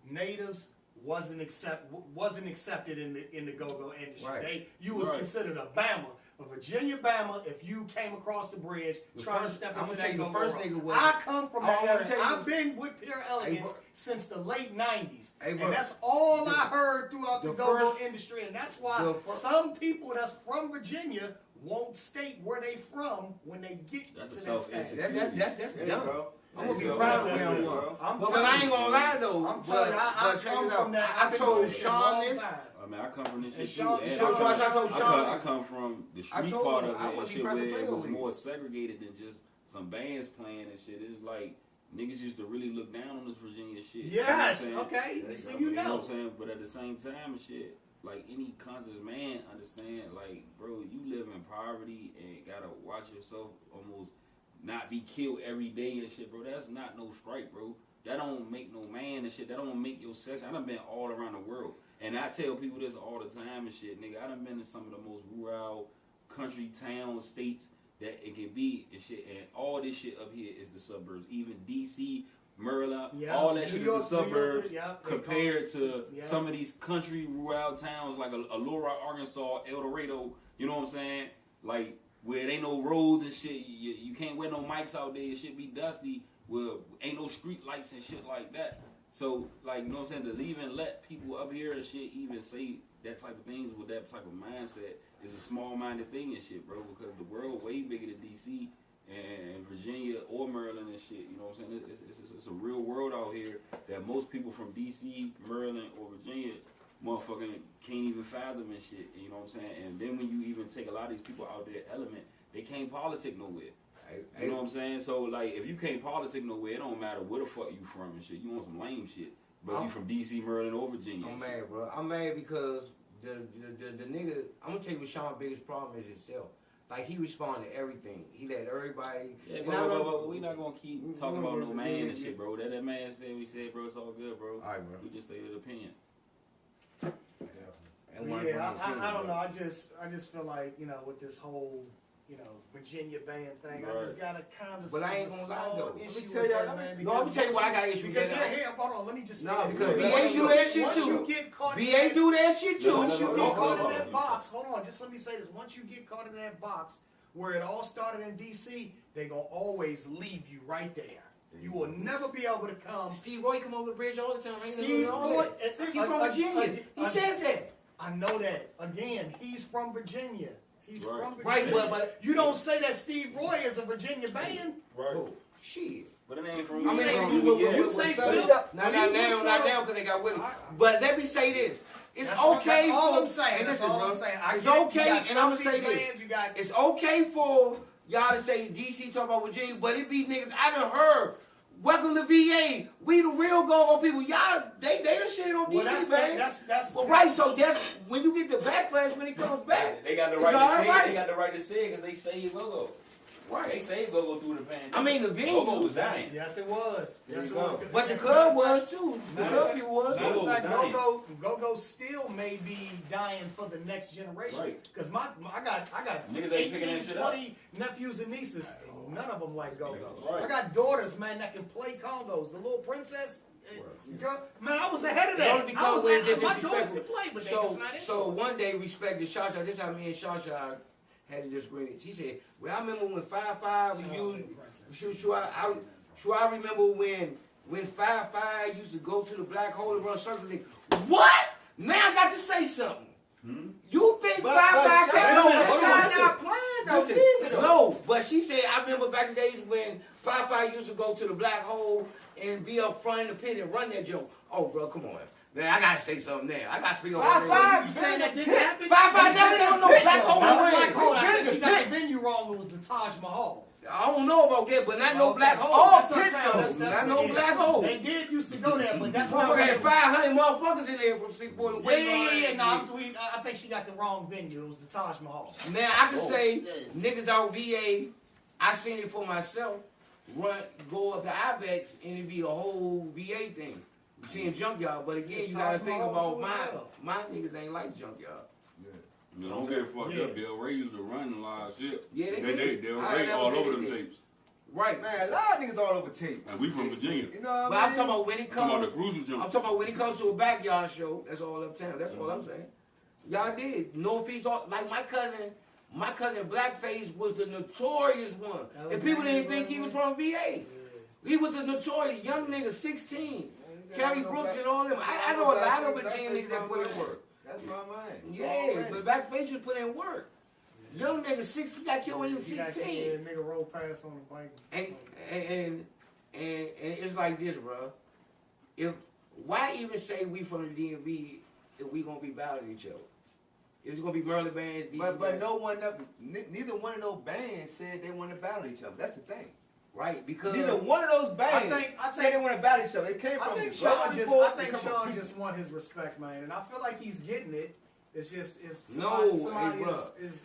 S5: natives wasn't accepted in the go-go industry.
S2: Right.
S5: You was considered a Bama. A Virginia Bama, if you came across the bridge trying to step into that go-go world. I come from that era. I've been with Pure Elegance since the late 90s. And that's all I heard throughout the go-go industry. And that's why some people that's from Virginia won't state where they from when they get to that stage.
S2: That's dumb. I'm gonna be proud of him, bro. But I ain't gonna lie though.
S5: I'm telling you, I come from that.
S2: I told Sean this.
S4: I mean, I come from this shit
S5: Sean,
S4: too.
S5: I
S4: I come from the street part of it and shit where it was more segregated than just some bands playing and shit. It's like niggas used to really look down on this Virginia shit.
S5: Yes,
S4: you know
S5: okay. So
S4: you know what I'm saying? But at the same time and shit, like any conscious man understand, like, bro, you live in poverty and gotta watch yourself almost not be killed every day and shit, bro. That's not no strike, bro. That don't make no man and shit. That don't make your sex. I done been all around the world. And I tell people this all the time and shit, nigga. I done been in some of the most rural country towns, states that it can be and shit. And all this shit up here is the suburbs. Even DC, Maryland, all that shit is the suburbs compared to some of these country rural towns like Little Rock, Arkansas, El Dorado, you know what I'm saying? Like, where there ain't no roads and shit, you can't wear no mics out there, shit be dusty, where ain't no street lights and shit like that. So, like, you know what I'm saying, to even let people up here and shit even say that type of things with that type of mindset is a small-minded thing and shit, bro, because the world way bigger than D.C. and Virginia or Maryland and shit, you know what I'm saying? It's a real world out here that most people from D.C., Maryland, or Virginia motherfucking can't even fathom and shit, you know what I'm saying? And then when you even take a lot of these people out there element, they can't politic nowhere. You know what I'm saying? So, like, if you can't politic nowhere, it don't matter where the fuck you from and shit. You want some lame shit. But you from D.C., Maryland, or Virginia.
S2: I'm mad, bro. I'm mad because the nigga, I'm gonna tell you what Sean's biggest problem is himself. Like, he responded to everything. He let everybody...
S4: Yeah, but we not gonna keep talking about no man and shit, bro. That man said, we said, bro, it's all good, bro.
S2: All right, bro.
S4: We just stated opinion.
S5: Yeah, I don't know. I just feel like, you know, with this whole, you know, Virginia band thing, I just got to kind of.
S2: But I ain't gonna lie though.
S5: Let
S2: me tell y'all, let me tell you why I got issue with that.
S5: Here, hold on. Let me just say.
S2: No, because VA do that shit too.
S5: Once you get caught,
S2: VA do that shit too.
S5: Once you get caught in that box, hold on. Just let me say this. Once you get caught in that box, where it all started in D.C., they gonna always leave you right there. You will never be able to come.
S2: Steve Roy come over the bridge all the time.
S5: Steve Roy,
S2: he's from Virginia. He says that.
S5: I know that. Again, he's from Virginia. He's from Virginia.
S2: Right, but
S5: you don't say that Steve Roy is a Virginia band.
S2: Right. Oh, shit.
S4: But it ain't from.
S2: I mean, you say so. Not now, because they got with it. But let me say this. It's okay.
S5: That's all I'm saying.
S2: Listen, bro.
S5: It's
S2: okay, and I'm gonna say this. It's okay for y'all to say DC talk about Virginia, but it be niggas I done heard. Welcome to VA. We the real go-go people. Y'all, they done shit on DC, man. That's right. So that's when you get the backlash when it comes back.
S4: They got the right to say it. They got the right to say it because they saved go-go.
S2: Right.
S4: They saved go-go through the pandemic.
S2: I mean, the venue.
S4: Go-go was dying.
S5: Yes, it was. Yes, it was.
S2: But the club was too. The club people was.
S5: Matter of fact, go-go still may be dying for the next generation. Right. Because I got
S4: niggas
S5: 18, 20 nephews and nieces. None of them like go-go. Right. I got daughters, man, that can play condos. The little princess, girl, man, I was ahead of that. My daughters can play, but they just not into it.
S2: So one day, respect to Shasha. This how me and Shasha had a disagreement. She said, "Well, I remember when 5-5 we used. Should I remember when 5-5 used to go to the black hole and run circles? What? Now I got to say something. You think 5-5 No, but she said, I remember back in the days when 5-5 used to go to the black hole and be up front in the pit and run that joke. Oh, bro, come on. Man, I gotta say something there. I gotta speak on
S5: 5-5, you saying that didn't happen?
S2: 5-5 definitely don't know black hole to
S5: I think she got the venue wrong. It was the Taj Mahal.
S2: I don't know about that, but not no black hole. Not no black hole.
S5: They did used to go there, but that's not.
S2: We had 500 motherfuckers in there from 6 boys.
S5: I think she got the wrong venue. It was the Taj Mahal.
S2: Now I can say niggas out VA. I seen it for myself. Go up to Ibex and it be a whole VA thing. Seeing junkyard, but again, you gotta think about my niggas ain't like junkyard.
S6: You don't get fucked up. Bill Ray used to run a lot of shit.
S2: Yeah,
S6: they Ray all over them tapes.
S2: Right,
S1: man. A lot of niggas all over tapes.
S6: And we from Virginia.
S1: You know what
S2: but I'm talking about when it comes.
S6: I'm
S2: talking about when it comes to a backyard show. That's all uptown. That's all I'm saying. Y'all did Northeast. Like my cousin Blackface was the notorious one, and people didn't think he was from VA. He was a notorious young nigga, 16. Kelly Brooks and all them. I know a lot of Virginia niggas that put in work.
S1: That's my mind.
S2: Yeah, but Backface was put in work. Young nigga 16 got killed when he was 16.
S5: Nigga roll past on the bike.
S2: And it's like this, bro. Why even say we from the DMV if we gonna be battling each other? It's gonna be Maryland bands, DC
S1: But
S2: bands.
S1: no one, neither one of those bands said they want to battle each other. That's the thing.
S2: Right, because
S1: Neither one of those bands said they want to battle each other. It came from
S5: I think Sean just want his respect, man, and I feel like he's getting it. It's just somebody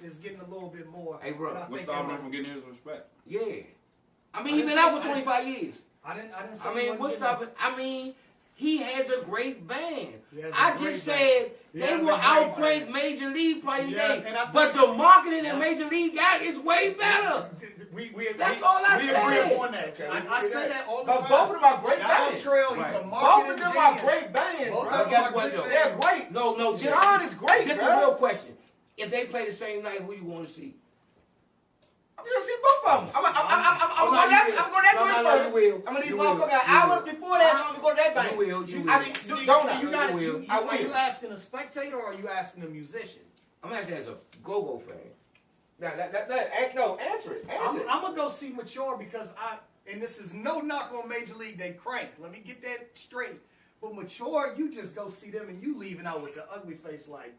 S5: is getting a little bit more.
S2: Hey, bro,
S6: What's stopping him from getting his respect?
S2: Yeah, I mean, he's been out for 25 years.
S5: I didn't say.
S2: I mean, what's stopping? I mean, he has a great band.
S5: I
S2: just said they will outcrank Major League probably today, but the marketing that Major League got is way better. That's all I
S5: said.
S2: said.
S5: We agree on that. I say that all the time.
S1: But both of them are great bands.
S5: Trail,
S1: right.
S5: He's a
S1: both of them are great bands, bro.
S2: But guess what, though?
S1: They're great.
S2: No,
S1: Sean is great,
S2: This is
S1: bro.
S2: the real question. If they play the same night, who you want to see?
S1: I'm gonna see both of them. I'm going that joint first. I'm gonna leave motherfucker an hour before that. I'm gonna go to that bank.
S5: Are you asking a spectator or are you asking a musician?
S2: I'm asking as a go-go fan.
S1: No, answer it.
S5: I'm gonna go see Mature because and this is no knock on Major League, they crank. Let me get that straight. But Mature, you just go see them and you leaving out with the ugly face like.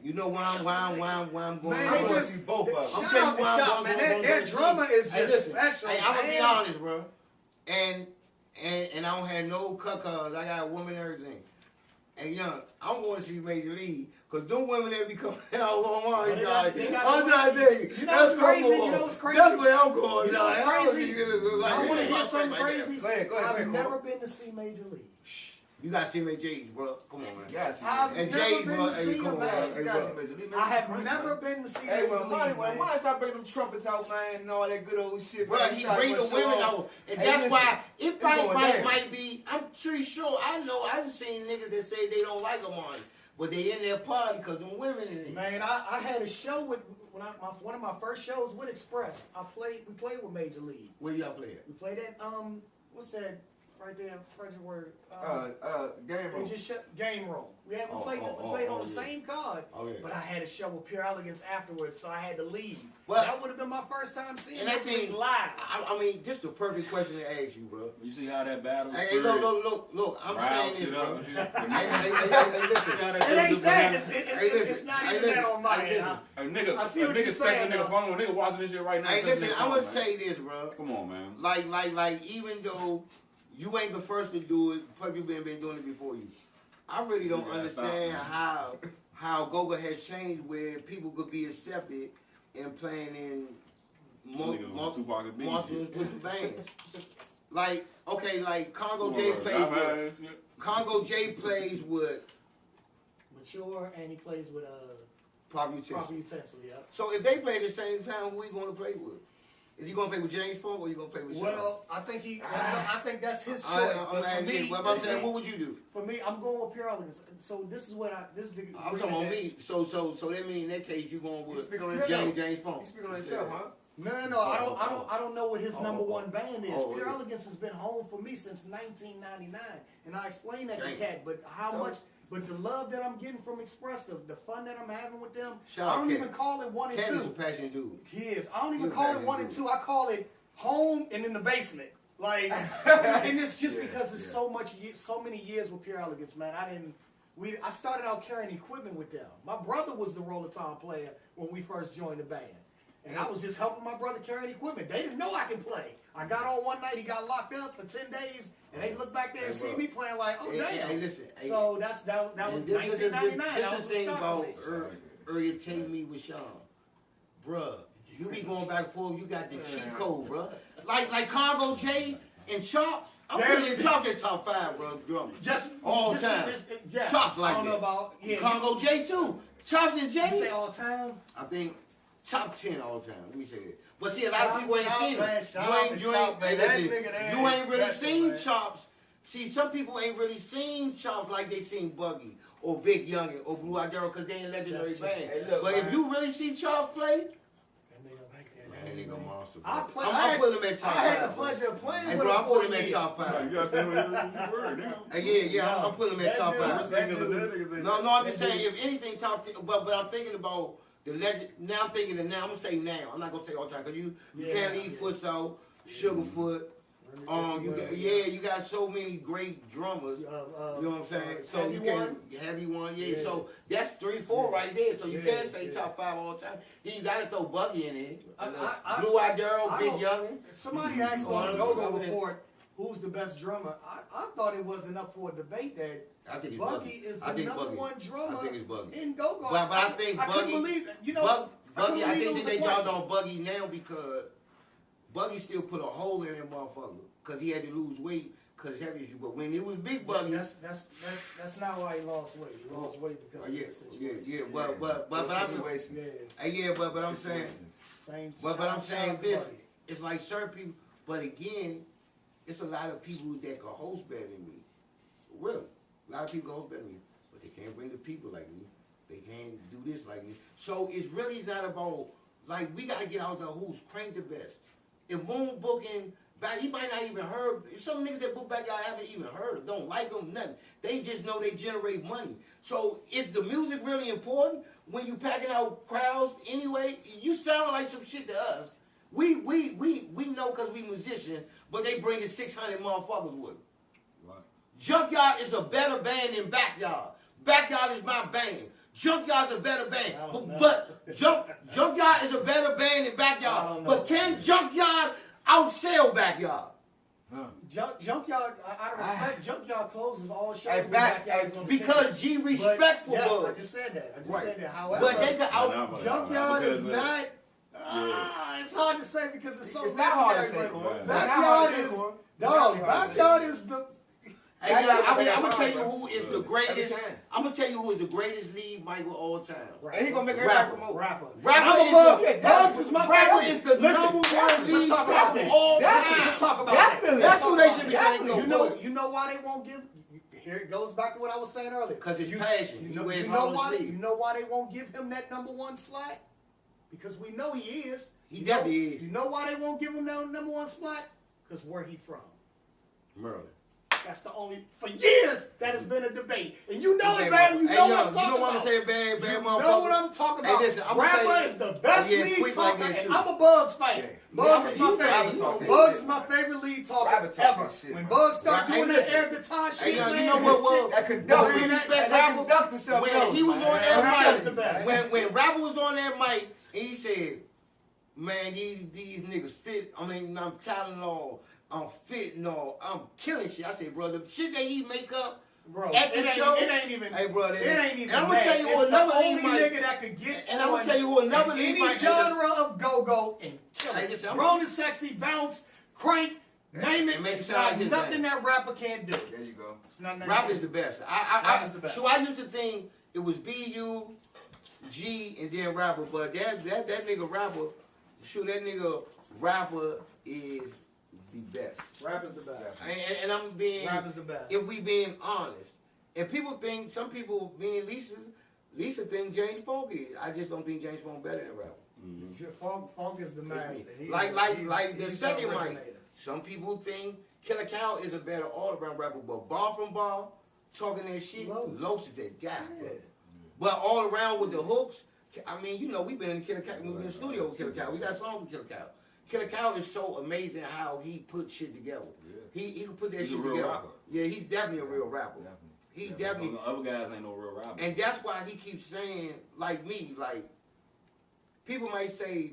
S2: You know why I'm going.
S5: Man,
S1: I'm going to see both of them.
S2: I'm telling you why I'm going.
S5: Their drummer is just special.
S2: Hey, I'm gonna be honest, bro. And I don't have no cuckoos. I got a woman and everything. And young, I'm going to see Major League. Because them women that be coming out on my side, I'm trying to tell you, that's
S5: crazy.
S2: You know what's crazy? That's where I'm going.
S5: You know what's crazy?
S2: I
S5: want to hear something crazy.
S1: Go ahead.
S5: I've never been to see Major League.
S2: You got to see J's, bro. Come on, man.
S5: I've never been to see
S2: come on,
S5: man. I have never been to see Major League.
S1: When Monty start bringing them trumpets out, man, and all that good old shit.
S2: Bro, he bring the women out. And that's why it might be, I'm pretty sure, I just seen niggas that say they don't like Amani. But they in their party because them women in it.
S5: Man, I had a show with, one of my first shows with Express. We played with Major League.
S2: Where y'all play at?
S5: We played at, what's that? Right there in Fredericksburg.
S1: Game room.
S5: Game room. We played on the same card, but I had a show with Pure Elegance afterwards, so I had to leave.
S2: Well,
S5: that would have been my first time seeing
S2: it
S5: live.
S2: I mean, just the perfect question to ask you, bro.
S6: You see how that battle?
S2: Hey, look. I'm saying this, bro. Hey, listen.
S5: It ain't that. It's not even that on my end.
S6: A nigga texting nigga phone. Nigga watching this shit right now.
S2: Hey, listen. I'm gonna say this, bro.
S6: Come on, man.
S2: Like, even though you ain't the first to do it, probably been doing it before you. I really don't understand how Goga has changed where people could be accepted and playing in multiple bands. Like Congo J plays with Congo J plays with
S5: Mature, and he plays with
S2: Proper Utensil. Yeah. So if they play the same time, who he going to play with? Is he going to play with James Funk or you going to play with Sean?
S5: Well, I think that's his choice. But for me,
S2: I'm saying, what would you do?
S5: For me, I'm going with Pure Elegance. So this is what I'm
S2: talking about me. So that means in that case you going with James Funk.
S1: He's speaking on himself, huh?
S5: No. I don't know what his number one band is. Pure Elegance has been home for me since 1999, and I explained that to Cat. But but the love that I'm getting from Express, the fun that I'm having with them, I don't even call it 1 and 2.
S2: Cat is a passionate dude.
S5: He is. I don't even call it 1 and 2. I call it home and in the basement. Like, and it's just because it's so many years with Pure Elegance, man. I started out carrying equipment with them. My brother was the roller tom player when we first joined the band. And I was just helping my brother carry equipment. They didn't know I can play. I got on one night, he got locked up for 10 days, and they looked back there and see me playing like, oh, damn.
S2: Hey, listen.
S5: So that was 1999.
S2: This is the thing about earlier taking me with Sean. Bruh, you be going back and forth, you got the cheat code, bruh. Like Congo J and Chops. I'm putting Chops in top 5, bro, drummers. All time. Chops like that. Congo J too. Chops and J.
S5: You say all time?
S2: I think top 10 all time. Let me say that. But see, a lot of people ain't seen it. You ain't really seen Chops. See, some people ain't really seen Chops like they seen Buggy or Big Youngin or Blue Eyed Girl because they ain't legendary band.
S1: Hey, look,
S2: but if you really see Chops play,
S5: that
S2: nigga monster.
S5: I'm
S2: putting him at top 5.
S5: I had the pleasure of playing with him.
S2: Bro, I'm putting him at top 5.
S6: You gotta stand with your word now.
S2: Yeah, I'm putting him at top 5. No, I'm just saying, if anything, top 10, but I'm thinking about the legend. Now I'm thinking of now. I'm gonna say now. I'm not gonna say all the time because you can't leave Futsal, Sugarfoot, You got so many great drummers. You know what I'm saying? So you can Heavy One, yeah. So that's 3, 4 right there. So you can't say top 5 all the time. Then you got to throw Buggy in there. Blue Eyed Girl, Big Youngin.
S5: Somebody asked on the Go-Go report, who's the best drummer? I thought it wasn't up for a debate that
S2: I think
S5: Buggy is the number one drummer in Go-Go.
S2: But I think Buggy,
S5: I couldn't believe it. You know,
S2: Buggy, I think that they jumped on Buggy now because Buggy still put a hole in that motherfucker because he had to lose weight because heavy issue. But when it was Big Buggy,
S5: that's not why he lost weight. He lost weight because of the situation.
S2: But I'm saying, but I'm saying this. It's like certain people, but again, it's a lot of people that can host better than me. Really, a lot of people can host better than me, but they can't bring the people like me. They can't do this like me. So it's really not about, like, we got to get out there who's cranked the best. If Moon booking back, he might not even heard. Some niggas that book back y'all haven't even heard, don't like them, nothing. They just know they generate money. So is the music really important when you packing out crowds anyway? You sound like some shit to us. We know because we musicians, but they bringing 600 motherfuckers with them. Right. Junkyard is a better band than Backyard. Backyard is my band. Junkyard's a better band, but Junkyard is a better band than Backyard. But can Junkyard outsell Backyard?
S5: Junkyard, I respect Junkyard closes all shows with Backyard on the
S2: because G respectful.
S5: Yes, I just said that. However,
S2: but they got out.
S5: Junkyard is not. It's hard to say because it's so.
S1: It's not hard to say.
S5: Backyard is the.
S2: Hey, I'm gonna tell you who is the greatest. I'm gonna tell you who is the greatest lead Michael all time.
S1: And he gonna make everybody promote.
S5: Rapper
S2: is the number one lead rapper all time.
S5: Let's talk about that.
S2: That's who they should be saying.
S5: You know why they won't give? Here it goes back to what I was saying earlier.
S2: Because it's passion.
S5: You know why they won't give him that number one slot? Because we know he is.
S2: He definitely is.
S5: You know why they won't give him that number one spot? Because where he from?
S2: Maryland.
S5: That's the only, for years, that has been a debate. And you know it, man. You know what I'm talking about.
S2: You know what I'm saying, bad motherfucker?
S5: You know what I'm talking about.
S2: Hey, listen,
S5: Rapper is the best lead talker, and I'm a Bugs fan. Bugs is my favorite. Bugs is my favorite lead talker ever. When Bugs start doing that air guitar shit,
S2: you know what?
S1: That conductor.
S2: We respect Rapper. When he was on that mic, when Rapper was on that mic, and he said, man, these niggas fit. I mean, I'm Tylenol. I'm fentanyl. I'm killing shit. I say, bro, the shit that he make up at the show.
S5: It ain't even.
S2: Hey, bro,
S5: it ain't even.
S2: And I'm gonna tell you who another lead mic.
S5: Nigga that could get.
S2: And I'm gonna tell you who another lead mic.
S5: Any genre of go-go and kill it. Grown and sexy, bounce, crank, name it. It's not nothing that Rapper can't do.
S1: There you go.
S2: Rapper is the best. So I used to think it was B.U., G, and then Rapper, but that nigga Rapper, that nigga Rapper is the best.
S5: Rapper's the best.
S2: And I'm being.
S5: Rapper's the best.
S2: If we being honest, and people think, some people being Lisa think James Funk is. I just don't think James Funk better than Rapper.
S5: Funk is the master.
S2: Like the second mic. Some people think Killer Cow is a better all-around rapper, but bar from bar, talking that shit, Los is that guy. Yeah. But all around with the hooks, I mean, you know, we've been in Killer Cow, we've been in the studio with Killer Cow. We got songs with Killer Cow. Killer Cow is so amazing how he put shit together. Yeah. He can put that shit together. Rapper. Yeah, he's definitely a real rapper. He definitely.
S4: Other guys ain't no real rapper.
S2: And that's why he keeps saying, like me, like, people might say,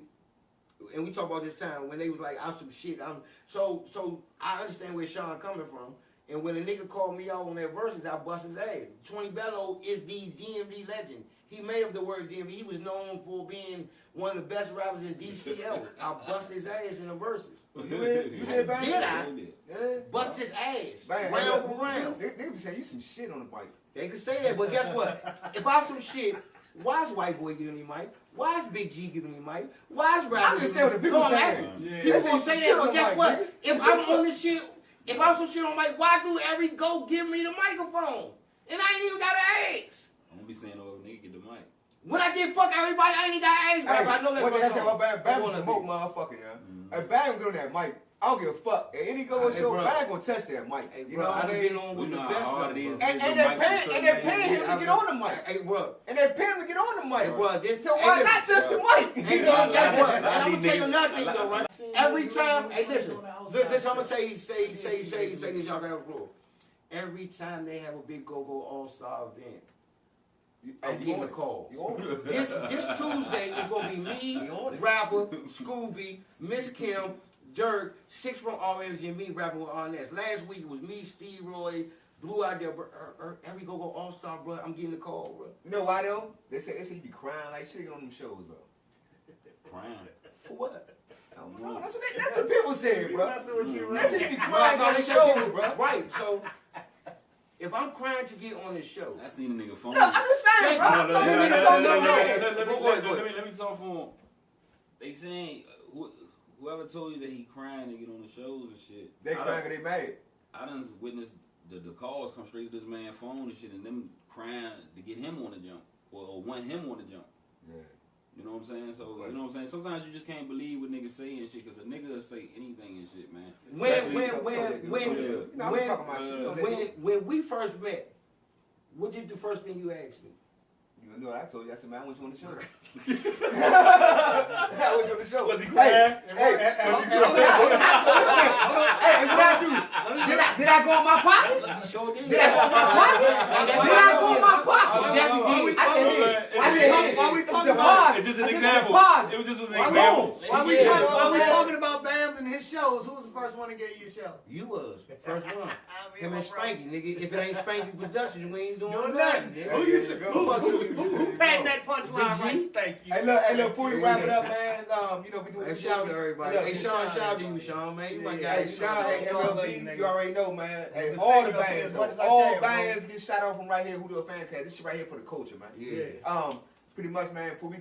S2: and we talk about this time when they was like, I'm some shit. So I understand where Sean coming from. And when a nigga called me out on that verses, I bust his ass. 20 Bello is the DMV legend. He made up the word DMV. He was known for being one of the best rappers in DCL. I bust his ass in the verses.
S1: You did, Bang?
S2: Did I? Yeah. Bust his ass. Bang. Round for round.
S1: They be saying you some shit on the bike.
S2: They could say that, but guess what? If I'm some shit, why is White Boy giving me mic? Why is Big G giving me mic? Why is Rapper?
S1: I'm just saying what the people saying.
S2: People gonna say that, but guess what? If I'm on this shit, if I'm some shit on mic, why do every go give me the microphone? And I ain't even got an axe.
S4: I'm gonna be saying, oh, nigga, get the mic.
S2: When I did fuck everybody, I ain't even got an axe, bro. I know that's what
S1: I said about Bang gonna smoke motherfucker, yeah. Hey, Bang get on that mic. I don't give a fuck. At any go show, Bang gonna touch that mic.
S2: Hey, you know what I mean? Been on with the best of them.
S1: And they're paying him to get on the mic.
S2: Hey, bro.
S1: And they're paying him to get on the mic.
S2: Hey, bro.
S1: So why not touch the mic?
S2: And guess what? And I'm gonna tell you another thing though, right? every time, hey, listen, listen, I'm gonna say this, y'all got a rule. Every time they have a big Go-Go All-Star event, I'm getting a call. This Tuesday is gonna be me, rapper, Scooby, Miss Kim, Dirk, 6 from RMG, and me rapping with Arnett. Last week it was me, Steve Roy, Blue out there, bro. Every Go-Go All-Star, bro. I'm getting a call, bro.
S1: You know why though? They say you be crying like shit on them shows, bro.
S4: Crying.
S2: For what?
S1: I don't know. That's what people say, bro. That's what you be crying
S2: No,
S1: on the
S2: they
S1: show,
S2: say,
S1: bro.
S2: Right, so if I'm crying to get on this show,
S4: I seen a nigga phone.
S1: No, I'm just saying, bro.
S4: Let me talk for him. They saying whoever told you that he crying to get on the shows and shit.
S1: They crying because they mad.
S4: I done witnessed the calls come straight to this man's phone and shit, and them crying to get him on the jump or want him on the jump.
S1: Yeah.
S4: You know what I'm saying? So, you know what I'm saying? Sometimes you just can't believe what niggas say and shit, because a nigga will say anything and shit, man.
S2: When we first met, what did the first thing you asked me?
S1: You know what I told you? I said, man, I want you on the show. I want you on the show.
S6: Was he crying?
S1: What I do? Did I go in my pocket?
S2: You sure did.
S1: Did I go in my pocket? Did I go in my pocket? I said,
S5: why we talking
S1: the
S5: about
S1: pause.
S6: It's just an
S1: I said,
S6: example.
S1: the pause.
S6: It was just an example.
S5: Why we talking about Bam and his shows? Who was the first one to get you a show?
S2: You was first one. Him and
S5: my
S2: Spanky, nigga. If it ain't Spanky Productions, we ain't doing
S5: Doing
S2: nothing.
S5: nothing.
S2: Nigga.
S5: Who patting that punchline right? Thank you.
S1: Hey, look, before we wrap it up, man, you know, we do
S2: Hey, shout out to everybody. Hey, Sean, shout out to you, Sean, man. You my guy.
S1: Hey, Sean, hey, MLB, you already know, man. Hey,
S5: Been
S1: all the
S5: thinking of it
S1: bands,
S5: as much as I
S1: all
S5: can,
S1: bands get shout out from right here, Julio Fan Cast. This shit right here for the culture, man.
S2: Yeah.
S1: Pretty much, man. Before we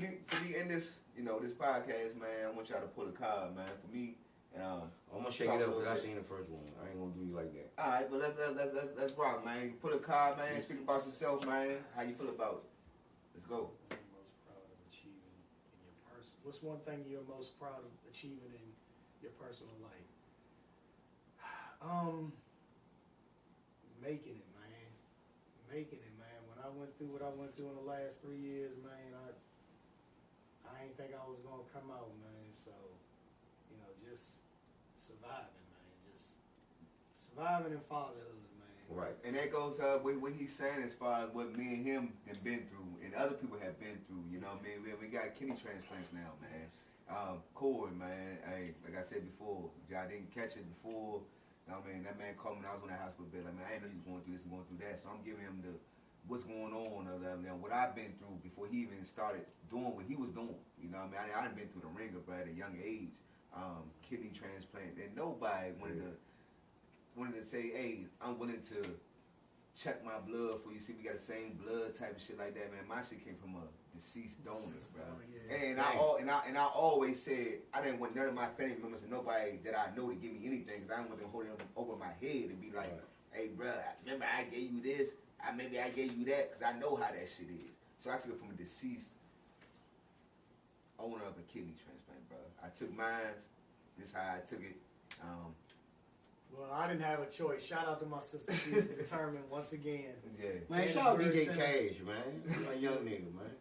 S1: end this, you know, this podcast, man, I want y'all to pull a card, man, for me.
S2: I'm gonna shake it up because I seen the first one. I ain't gonna do you like that.
S1: All right, but let's rock, man. Pull a card, man. Speak about yourself, man. How you feel about it? Let's go.
S5: What are you most proud of achieving in your person? What's one thing you're most proud of achieving in your personal life? Making it, man. Making it, man. When I went through what I went through in the last 3 years, man, I ain't think I was gonna come out, man. So, you know, just surviving, man. Just surviving in fatherhood, man.
S2: Right.
S1: And that goes with what he's saying as far as what me and him have been through and other people have been through. You know what I mean? We got kidney transplants now, man. Corey, man. Hey, like I said before, I didn't catch it before. You know what I mean? That man called me when I was on the hospital bed. Like, man, I didn't know he was going through this and going through that. So I'm giving him what's going on, what I've been through before he even started doing what he was doing. You know what I mean? I done been through the ringer, but at a young age, kidney transplant, and nobody wanted to say, hey, I'm willing to check my blood for you. See, we got the same blood type of shit like that, man. My shit came from a deceased donor, bro. And I always said I didn't want none of my family members and nobody that I know to give me anything, because I didn't want them holding them over my head and be like, hey, bro, remember I gave you this? Maybe I gave you that, because I know how that shit is. So I took it from a deceased owner of a kidney transplant, bro. I took mine. This is how I took it.
S5: Well, I didn't have a choice. Shout out to my sister. She was determined once again.
S1: Yeah.
S2: Man, shout out DJ Cash, man. You a young nigga, man.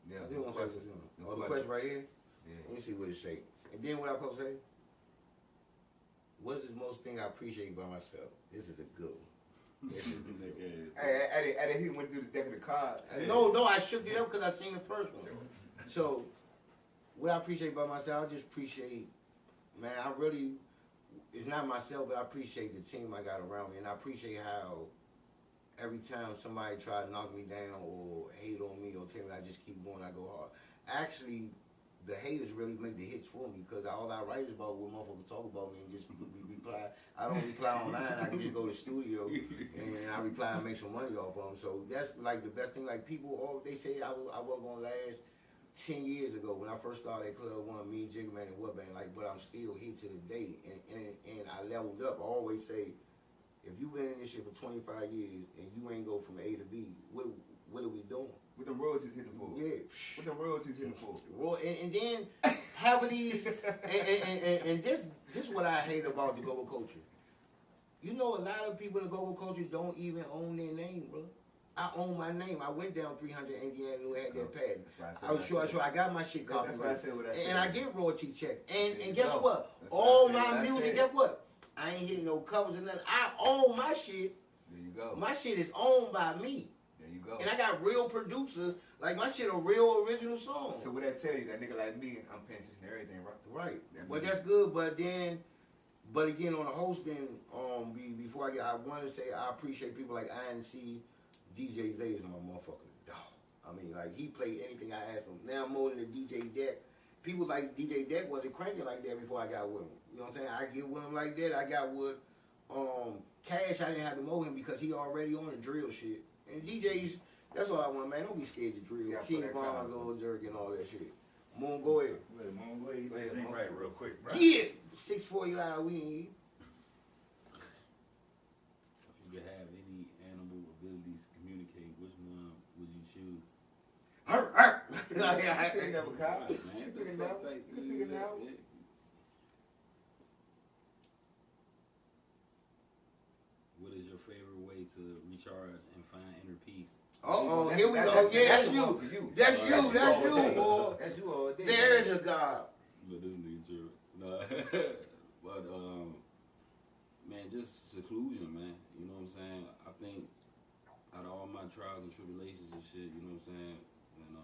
S1: Yeah.
S2: I do want to say something. Oh, the question right here? Yeah. Let me see what it say. And then what I supposed to say? What's the most thing I appreciate by myself? This is a good one.
S1: Hey, he went through the deck of the cards.
S2: No, I shook it up because I seen the first one. So, what I appreciate by myself, I just appreciate, man, it's not myself, but I appreciate the team I got around me, and I appreciate how every time somebody try to knock me down or hate on me or tell me I just keep going, I go hard. Actually, the haters really make the hits for me, because all I write is about what motherfuckers talk about me and just reply. I don't reply online. I can just go to the studio and I reply and make some money off of them. So that's like the best thing. Like people, they say I wasn't gonna last 10 years ago when I first started at Club One, me, Jiggerman, and Woodbang. Like, but I'm still here to this day, and I leveled up. I always say, if you've been in this shit for 25 years and you ain't go from A to B, what are we doing?
S1: What them royalties hitting for?
S2: Yeah.
S1: What them royalties hitting for?
S2: Well, and then having these, and this is what I hate about the go-go culture. You know, a lot of people in the go-go culture don't even own their name, bro. I own my name. I went down 300 Indiana who had that patent.
S1: I
S2: was sure I got my shit copied.
S1: That's why I said what I said.
S2: And I get royalty checks. And guess
S1: go.
S2: what?
S1: That's
S2: All
S1: what I said,
S2: my music, guess what? I ain't hitting no covers and nothing. I own my shit.
S1: There you go.
S2: My shit is owned by me.
S1: There you go.
S2: And I got real producers. Like my shit a real original song.
S1: So what that tell you, that nigga like me, I'm paying attention to everything, right?
S2: Right. Well, that's good. But again, on the hosting, before I want to say I appreciate people like INC, DJ Zay is my motherfucker dog. I mean, like he played anything I asked him. Now more than the DJ Deck. People like DJ Deck wasn't cranking like that before I got with him. You know what I'm saying? I get with him like that. I got with Cash. I didn't have to mow him because he already on the drill shit. And DJs, that's all I want, man. Don't be scared to drill.
S1: Yeah,
S2: King Von, Lil Durk, and all that shit. Moon, go ahead.
S3: Moon, go ahead. Get that thing right real quick, bro.
S2: Yeah, 640 live. We ain't.
S4: If you could have any animal abilities to communicate, which one would you choose?
S1: You ain't never caught.
S4: Man,
S1: You
S4: the
S1: picking
S4: fuck
S1: out?
S4: like
S1: You picking out?
S4: What is your favorite way to recharge and find inner peace?
S2: Oh, here we go. Yeah, that's you. That's you. That's you, boy.
S1: That's you all day.
S2: There is a God.
S4: But this nigga true. No. But man, just seclusion, man. You know what I'm saying? I think out of all my trials and tribulations and shit, you know what I'm saying? When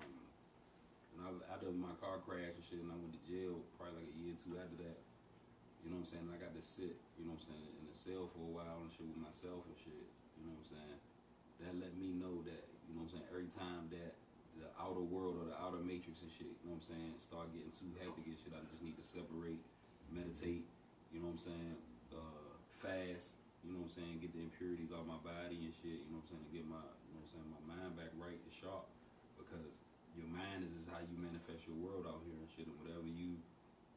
S4: out of my car crash and shit, and I went to jail probably like a year or two after that. You know what I'm saying? I got to sit, you know what I'm saying, in the cell for a while and shit with myself and shit. You know what I'm saying? That let me know that, you know what I'm saying, every time that the outer world or the outer matrix and shit, you know what I'm saying, start getting too hectic and shit, I just need to separate, meditate, you know what I'm saying, fast, you know what I'm saying, get the impurities out of my body and shit, you know what I'm saying, get my, you know what I'm saying, my mind back right and sharp, because your mind is how you manifest your world out here and shit, and whatever you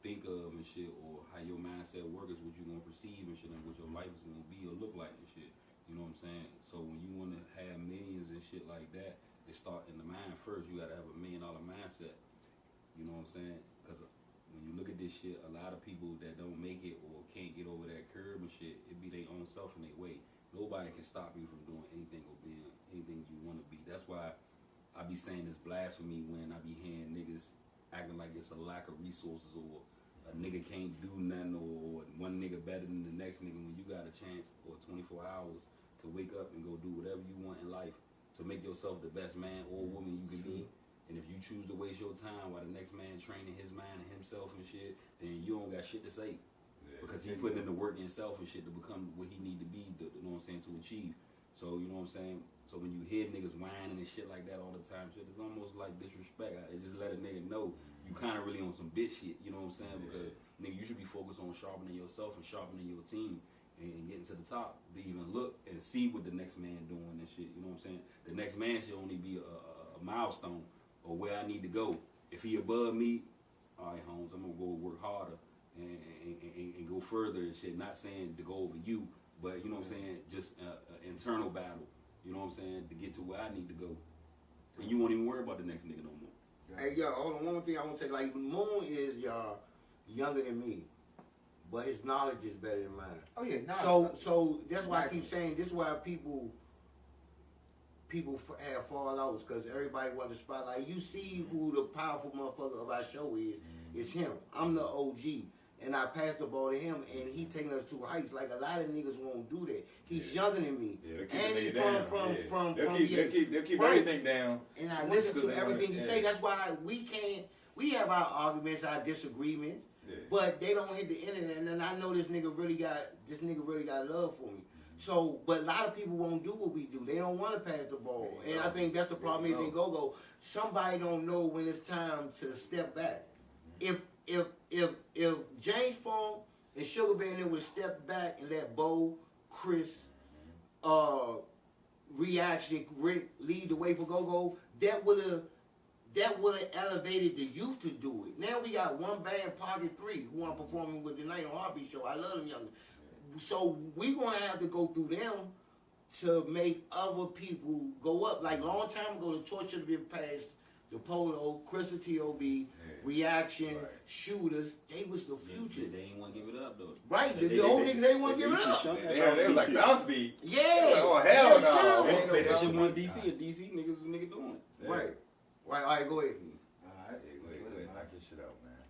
S4: think of and shit, or how your mindset works is what you're gonna perceive and shit, and what your life is gonna be or look like and shit. You know what I'm saying? So when you wanna have millions and shit like that, it start in the mind first. You gotta have $1 million mindset. You know what I'm saying? Because when you look at this shit, a lot of people that don't make it or can't get over that curb and shit, it be their own self in their way. Nobody can stop you from doing anything or being anything you wanna be. That's why I be saying it's blasphemy when I be hearing niggas acting like it's a lack of resources or a nigga can't do nothing or one nigga better than the next nigga when you got a chance or 24 hours to wake up and go do whatever you want in life to make yourself the best man or woman you can be. And if you choose to waste your time while the next man training his mind and himself and shit, then you don't got shit to say. Because he putting in the work in himself and shit to become what he need to be, you know what I'm saying, to achieve. So, you know what I'm saying? So when you hear niggas whining and shit like that all the time, shit, it's almost like disrespect. It just let a nigga know you kind of really on some bitch shit, you know what I'm saying? Because, nigga, you should be focused on sharpening yourself and sharpening your team and getting to the top to even look and see what the next man doing and shit, you know what I'm saying? The next man should only be a milestone or where I need to go. If he above me, all right, Holmes, I'm going to go work harder and go further and shit. Not saying to go over you, but, you know what I'm saying, just an internal battle. You know what I'm saying? To get to where I need to go. And you won't even worry about the next nigga no more.
S2: Hey, yo, hold on. One more thing I want to say. Like, Moon is, y'all, younger than me. But his knowledge is better than mine.
S1: Oh, yeah.
S2: So that's why I keep saying, this is why people have fallouts. Because everybody wants to spotlight. You see who the powerful motherfucker of our show is. It's him. I'm the OG. And I passed the ball to him, and he taking us to heights. Like, a lot of niggas won't do that. He's younger than me.
S3: Yeah, they'll
S2: and
S3: keep
S2: he's from
S3: they'll keep everything down.
S2: And I listen to everything he say. That's why we have our arguments, our disagreements, but they don't hit the internet. And I know this nigga really got love for me. So, but a lot of people won't do what we do. They don't want to pass the ball. And I think that's the problem is in go-go. Somebody don't know when it's time to step back. If James Fong and Sugar Bear would step back and let Bo, Chris, Reaction lead the way for go-go, that would have elevated the youth to do it. Now we got one band, Pocket 3, who I'm performing with tonight on Heartbeat Show. I love them young. So we gonna have to go through them to make other people go up. Like long time ago, the torch should have been passed the Polo, Crystal T.O.B., Reaction, Shooters, they was the future.
S4: They ain't want to give it up, though.
S2: Right, the old niggas ain't want to give it up.
S3: They was like bounce beat.
S2: Yeah.
S3: Oh, hell no.
S4: They say that shit in DC, and DC niggas is nigga doing it.
S2: Right. Right, all right, go ahead.
S3: Alright, go ahead. Knock your shit out, man.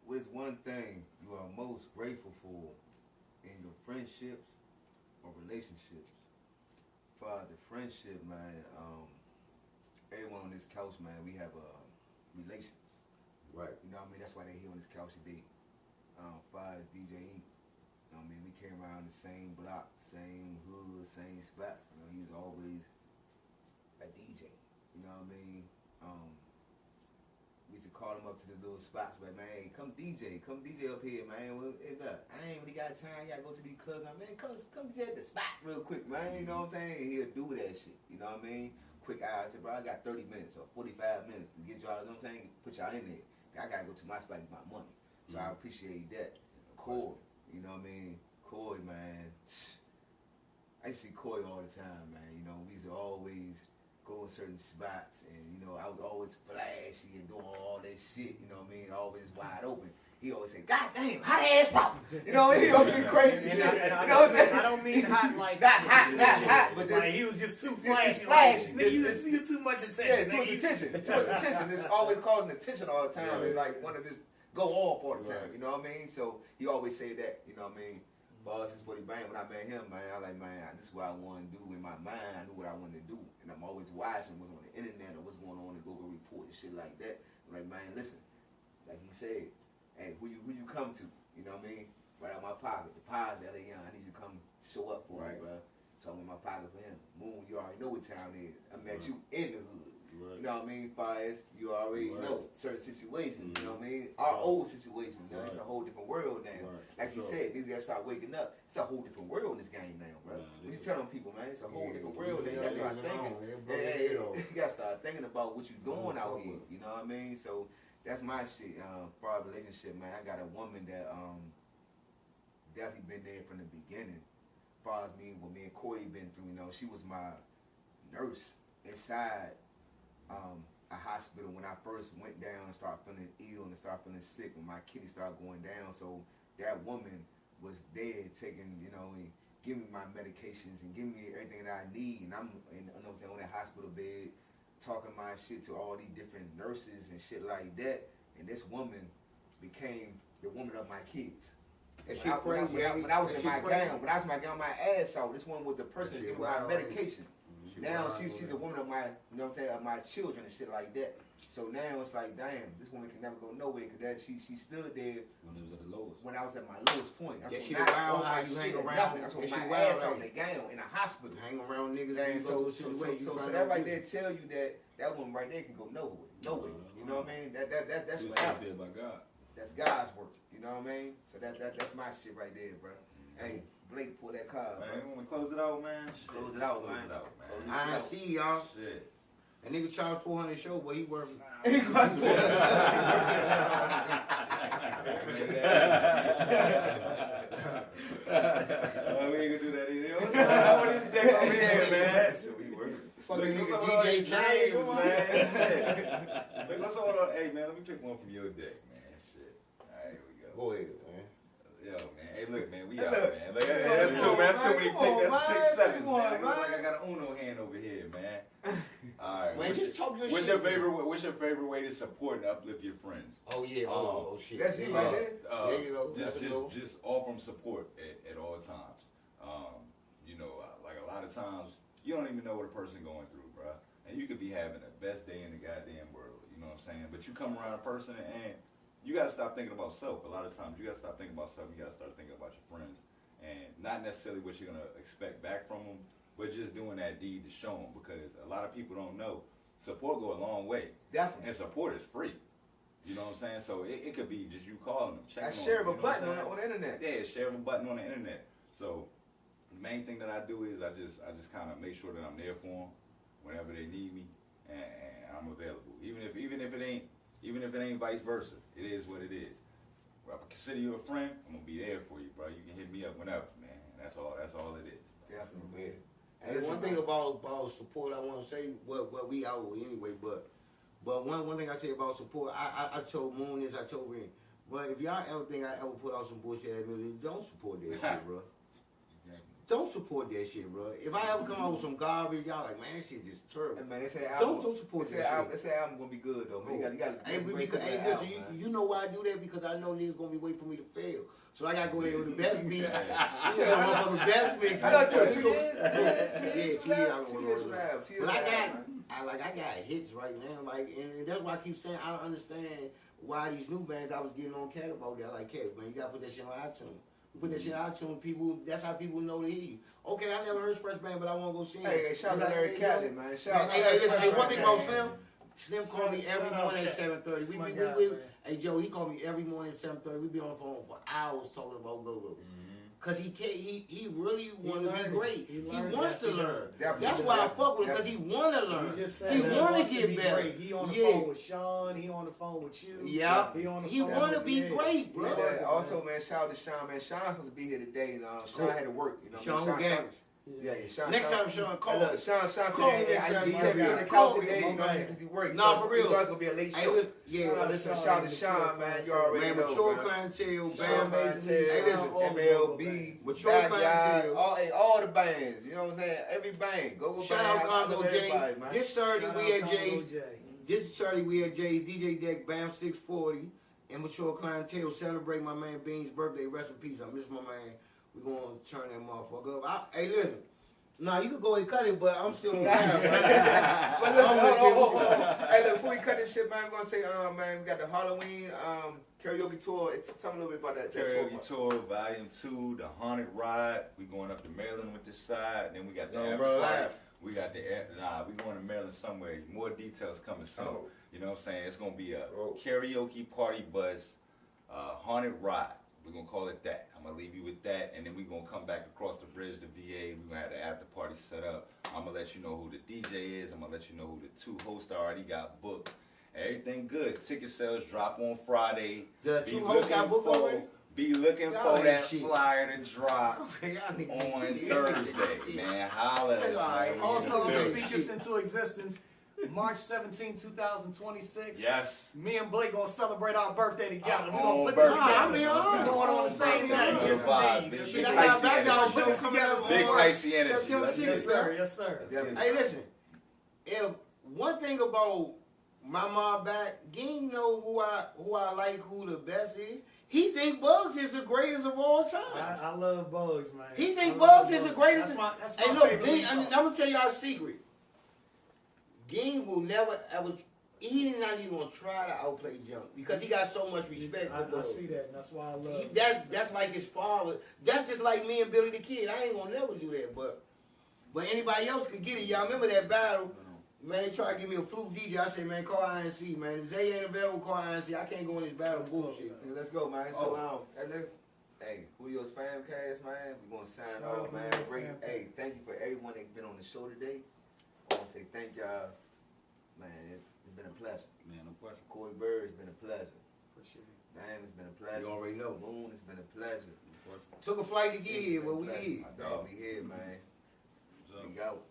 S1: What is one thing you are most grateful for in your friendships or relationships? For the friendship, man, everyone on this couch, man, we have relations.
S2: Right.
S1: You know what I mean? That's why they here on this couch today. Far as DJ Ink, you know what I mean? We came around the same block, same hood, same spots. You know, he was always a DJ. You know what I mean? We used to call him up to the little spots, but man, hey, come DJ up here, man. Well, I ain't really got time. You gotta go to these clubs. Now, man, come DJ at the spot real quick, man. You know what I'm saying? He'll do that shit. You know what I mean? Quick hours. I said, bro, I got 30 minutes or 45 minutes to get y'all. You know what I'm saying? Put y'all in there. I gotta go to my spot to get my money. So I appreciate that. Corey, you know what I mean? Corey, man. I used to see Corey all the time, man. You know, we used to always go in certain spots, and you know, I was always flashy and doing all that shit. You know what I mean? Always wide open. He always say, "God damn, hot ass pop." You know, he always say crazy shit. You know what I'm saying?
S5: I don't mean hot like
S1: not hot, but
S5: like he was just too flashy.
S1: Flashy.
S5: Like, you too much attention.
S1: Yeah, too much attention. Too much attention. It's always causing attention all the time, and like want to just go off all the time. You know what I mean? So he always say that. You know what I mean? For us, it's what he bang. When I met him, man, I like, man, this is what I want to do in my mind. I knew what I wanted to do, and I'm always watching what's on the internet or what's going on in Google report and shit like that. I'm like, man, listen, like he said, hey, who you come to? You know what I mean? Right out my pocket. Deposit LA Young. I need you to come show up for me, bro. So I'm in my pocket for him. Moon, you already know what time it is. I met you in the hood. Right. You know what I mean? Far as you already know certain situations. You know what I mean? Our old situations. Now it's a whole different world now. Like you said, these guys start waking up. It's a whole different world in this game now, bro. We just telling people, man, it's a whole different world. Now you gotta start thinking. You gotta start thinking about what you're doing out here. You know what I mean? So that's my shit. For our relationship, man, I got a woman that definitely been there from the beginning. As far as me, what me and Corey been through, you know, she was my nurse inside a hospital when I first went down and started feeling ill and started feeling sick when my kidney started going down. So that woman was there taking, you know, and giving me my medications and giving me everything that I need. And I'm, you know what I'm saying, on that hospital bed, talking my shit to all these different nurses and shit like that. And this woman became the woman of my kids. And when I was in my gown, my ass out, this one was the person giving my medication. Now she's a woman of my, you know what I'm saying, of my children and shit like that. So now it's like, damn, this woman can never go nowhere because she stood there
S4: when it was at the lowest. When
S1: I was at my lowest point.
S2: Yeah, she around how you hang around.
S1: I was my ass out in the gown in a hospital.
S2: Hang around niggas.
S1: So that right there tell you that woman right there can go nowhere. You know what I mean? That's what happened.
S4: By God.
S1: That's God's work. You know what I mean? So that's my shit right there, bro. Hey, Blake, pull that card, bro.
S3: Man, you want me to close it out, man?
S1: Close it out, man.
S2: I see y'all.
S3: Shit.
S2: A nigga charged $400 show, but he worth
S1: he worth $400.
S3: We ain't gonna do that either. What's going on with this deck over here, man? Shit, we worth
S2: fucking nigga DJ Kane,
S3: man. Look, what's on? Hey, man, let me pick one from your deck, man. Shit. All right, here we go.
S2: Go ahead, man.
S3: Yo, man. Hey, look, man. We out, man. Look, that's too many picks. That's pick sevens, man. Look like I got an Uno hand over here, man. All right.
S2: Man, just talk your
S3: what's
S2: shit.
S3: What's your favorite way to support and uplift your friends?
S2: Oh yeah. Oh shit.
S1: That's you right there.
S2: There you go.
S3: Just offer them support at all times. You know, like a lot of times you don't even know what a person going through, bro. And you could be having the best day in the goddamn world. You know what I'm saying? But you come around a person and you gotta stop thinking about self. A lot of times you gotta stop thinking about self. You gotta start thinking about your friends, and not necessarily what you're gonna expect back from them, but just doing that deed to show them. Because a lot of people don't know support go a long way.
S1: Definitely.
S3: And support is free. You know what I'm saying? So it could be just you calling them, checking on them.
S1: Share a button on the internet.
S3: Yeah, share a button on the internet. So the main thing that I do is I just kind of make sure that I'm there for them whenever they need me, and I'm available. Even if it ain't vice versa, it is what it is. If I consider you a friend, I'm gonna be there for you, bro. You can hit me up whenever, man. That's all it is.
S1: Definitely, man.
S2: And one thing about support, I want to say what we out with anyway, but But one thing I say about support, I told Moon this, I told Ren, well, if y'all ever think I ever put out some bullshit ass music, don't support that shit, bro. Don't support that shit, bro. If I ever come out with some garbage, y'all like, man, that shit just terrible.
S1: Hey, man, they say album,
S2: don't support that shit.
S1: They say album gonna be good though, man. You got
S2: listen, you know why I do that? Because I know niggas gonna be waiting for me to fail. So I gotta go there with the best beats. You said I'm up for the best mix.
S1: I know 2 years.
S2: 2 years. 2 years. But I got hits right now, like, and that's why I keep saying I don't understand why these new bands I was getting on Cat about that. Like, Cat, man, you gotta put that shit on iTunes. You put that shit on iTunes, people. That's how people know to hear you. Okay, I never heard Express Band, but I want to go see him.
S1: Hey, shout out to Larry Catlett, man. Shout out.
S2: Hey, one thing about Slim. Slim called me every morning at 7:30. Hey Joe, he called me every morning at 7:30. We be on the phone for hours talking about go-go. Cause he really want to be great. He wants to learn. That's why I fuck with him, cause he want to learn. He want to get better.
S5: He on the phone with Sean. He on the phone with you.
S2: Yeah. He want to be great, bro.
S1: Yeah, also, man, shout out to Sean, man. Sean's supposed to be here today. Sean had to work. You know,
S2: Sean
S1: Yeah, Sean.
S2: Next time, Sean, call me.
S1: Sean said,
S2: he
S1: can't be on the couch today, because he worked.
S2: No, for real.
S1: It's gonna be a late show. Listen, shout out to Sean, man. You already know,
S2: mature clientele,
S1: Bam,
S2: hey, listen,
S1: MLB,
S2: mature clientele,
S1: all the bands. You know what I'm saying? Every band. Go
S2: shout out Congo J. This Saturday we at Jay's. This Saturday we at Jay's DJ Deck Bam 640 and mature clientele celebrate my man Bean's birthday. Rest in peace. I miss my man. We gonna turn that motherfucker up. Hey, listen. Nah, you can go and cut it, but I'm still on the
S1: But listen, hold on. Hey, look, before we cut this shit, man, I'm gonna say, man, we got the Halloween karaoke tour. Tell me a little bit about that
S3: karaoke tour, Volume 2, the Haunted Ride. We going up to Maryland with this side, and then we got the after party. We got the we going to Maryland somewhere. More details coming soon. You know what I'm saying? It's gonna be a karaoke party bus, Haunted Ride. We're going to call it that. I'm going to leave you with that, and then we're going to come back across the bridge to VA. We're going to have the after party set up. I'm going to let you know who the DJ is. I'm going to let you know who the 2 hosts already got booked. Everything good. Ticket sales drop on Friday.
S2: The 2 hosts got booked already?
S3: Be looking for that flyer to drop on Thursday, man. Holla at us, man.
S5: Also, to speak this into existence, March 17, 2026.
S3: Yes.
S5: Me and Blake gonna celebrate our birthday together. We're
S3: gonna
S5: put
S3: birthday.
S5: We're going on the same day.
S3: Yes, indeed.
S2: Big
S3: icy energy.
S2: September 6th,
S5: yes, sir. Yes, sir.
S2: Hey, listen. If one thing about my mom back, Ging know who I like, who the best is. He think Bugs is the greatest of all time.
S5: I love Bugs, man.
S2: He think Bugs is the greatest.
S5: That's
S2: hey,
S5: my
S2: look,
S5: favorite.
S2: I'm gonna tell y'all a secret. Ging will never ever. He's not even gonna try to outplay Jump because he got so much respect for Bugs.
S5: I see that, and that's why I love.
S2: That's like his father. That's just like me and Billy the Kid. I ain't gonna never do that, but anybody else could get it. Y'all remember that battle? Man, they tried to give me a fluke DJ. I said, man, call INC, man. If Zay ain't available, call INC. I can't go in this battle bullshit.
S1: Yeah, let's go, man. So, hey, Julio's Famcast, man. We're going to sign off, man. Great. Hey, thank you for everyone that's been on the show today. I want to say thank y'all. Man, it's been a pleasure.
S6: Man, no question.
S1: Corey Bird, it's been a pleasure.
S5: Appreciate it.
S1: Man, it's been a pleasure.
S2: You already know.
S1: Moon, it's been a pleasure.
S2: Took a flight to get here, but we here.
S1: My dog, we here, man. We out.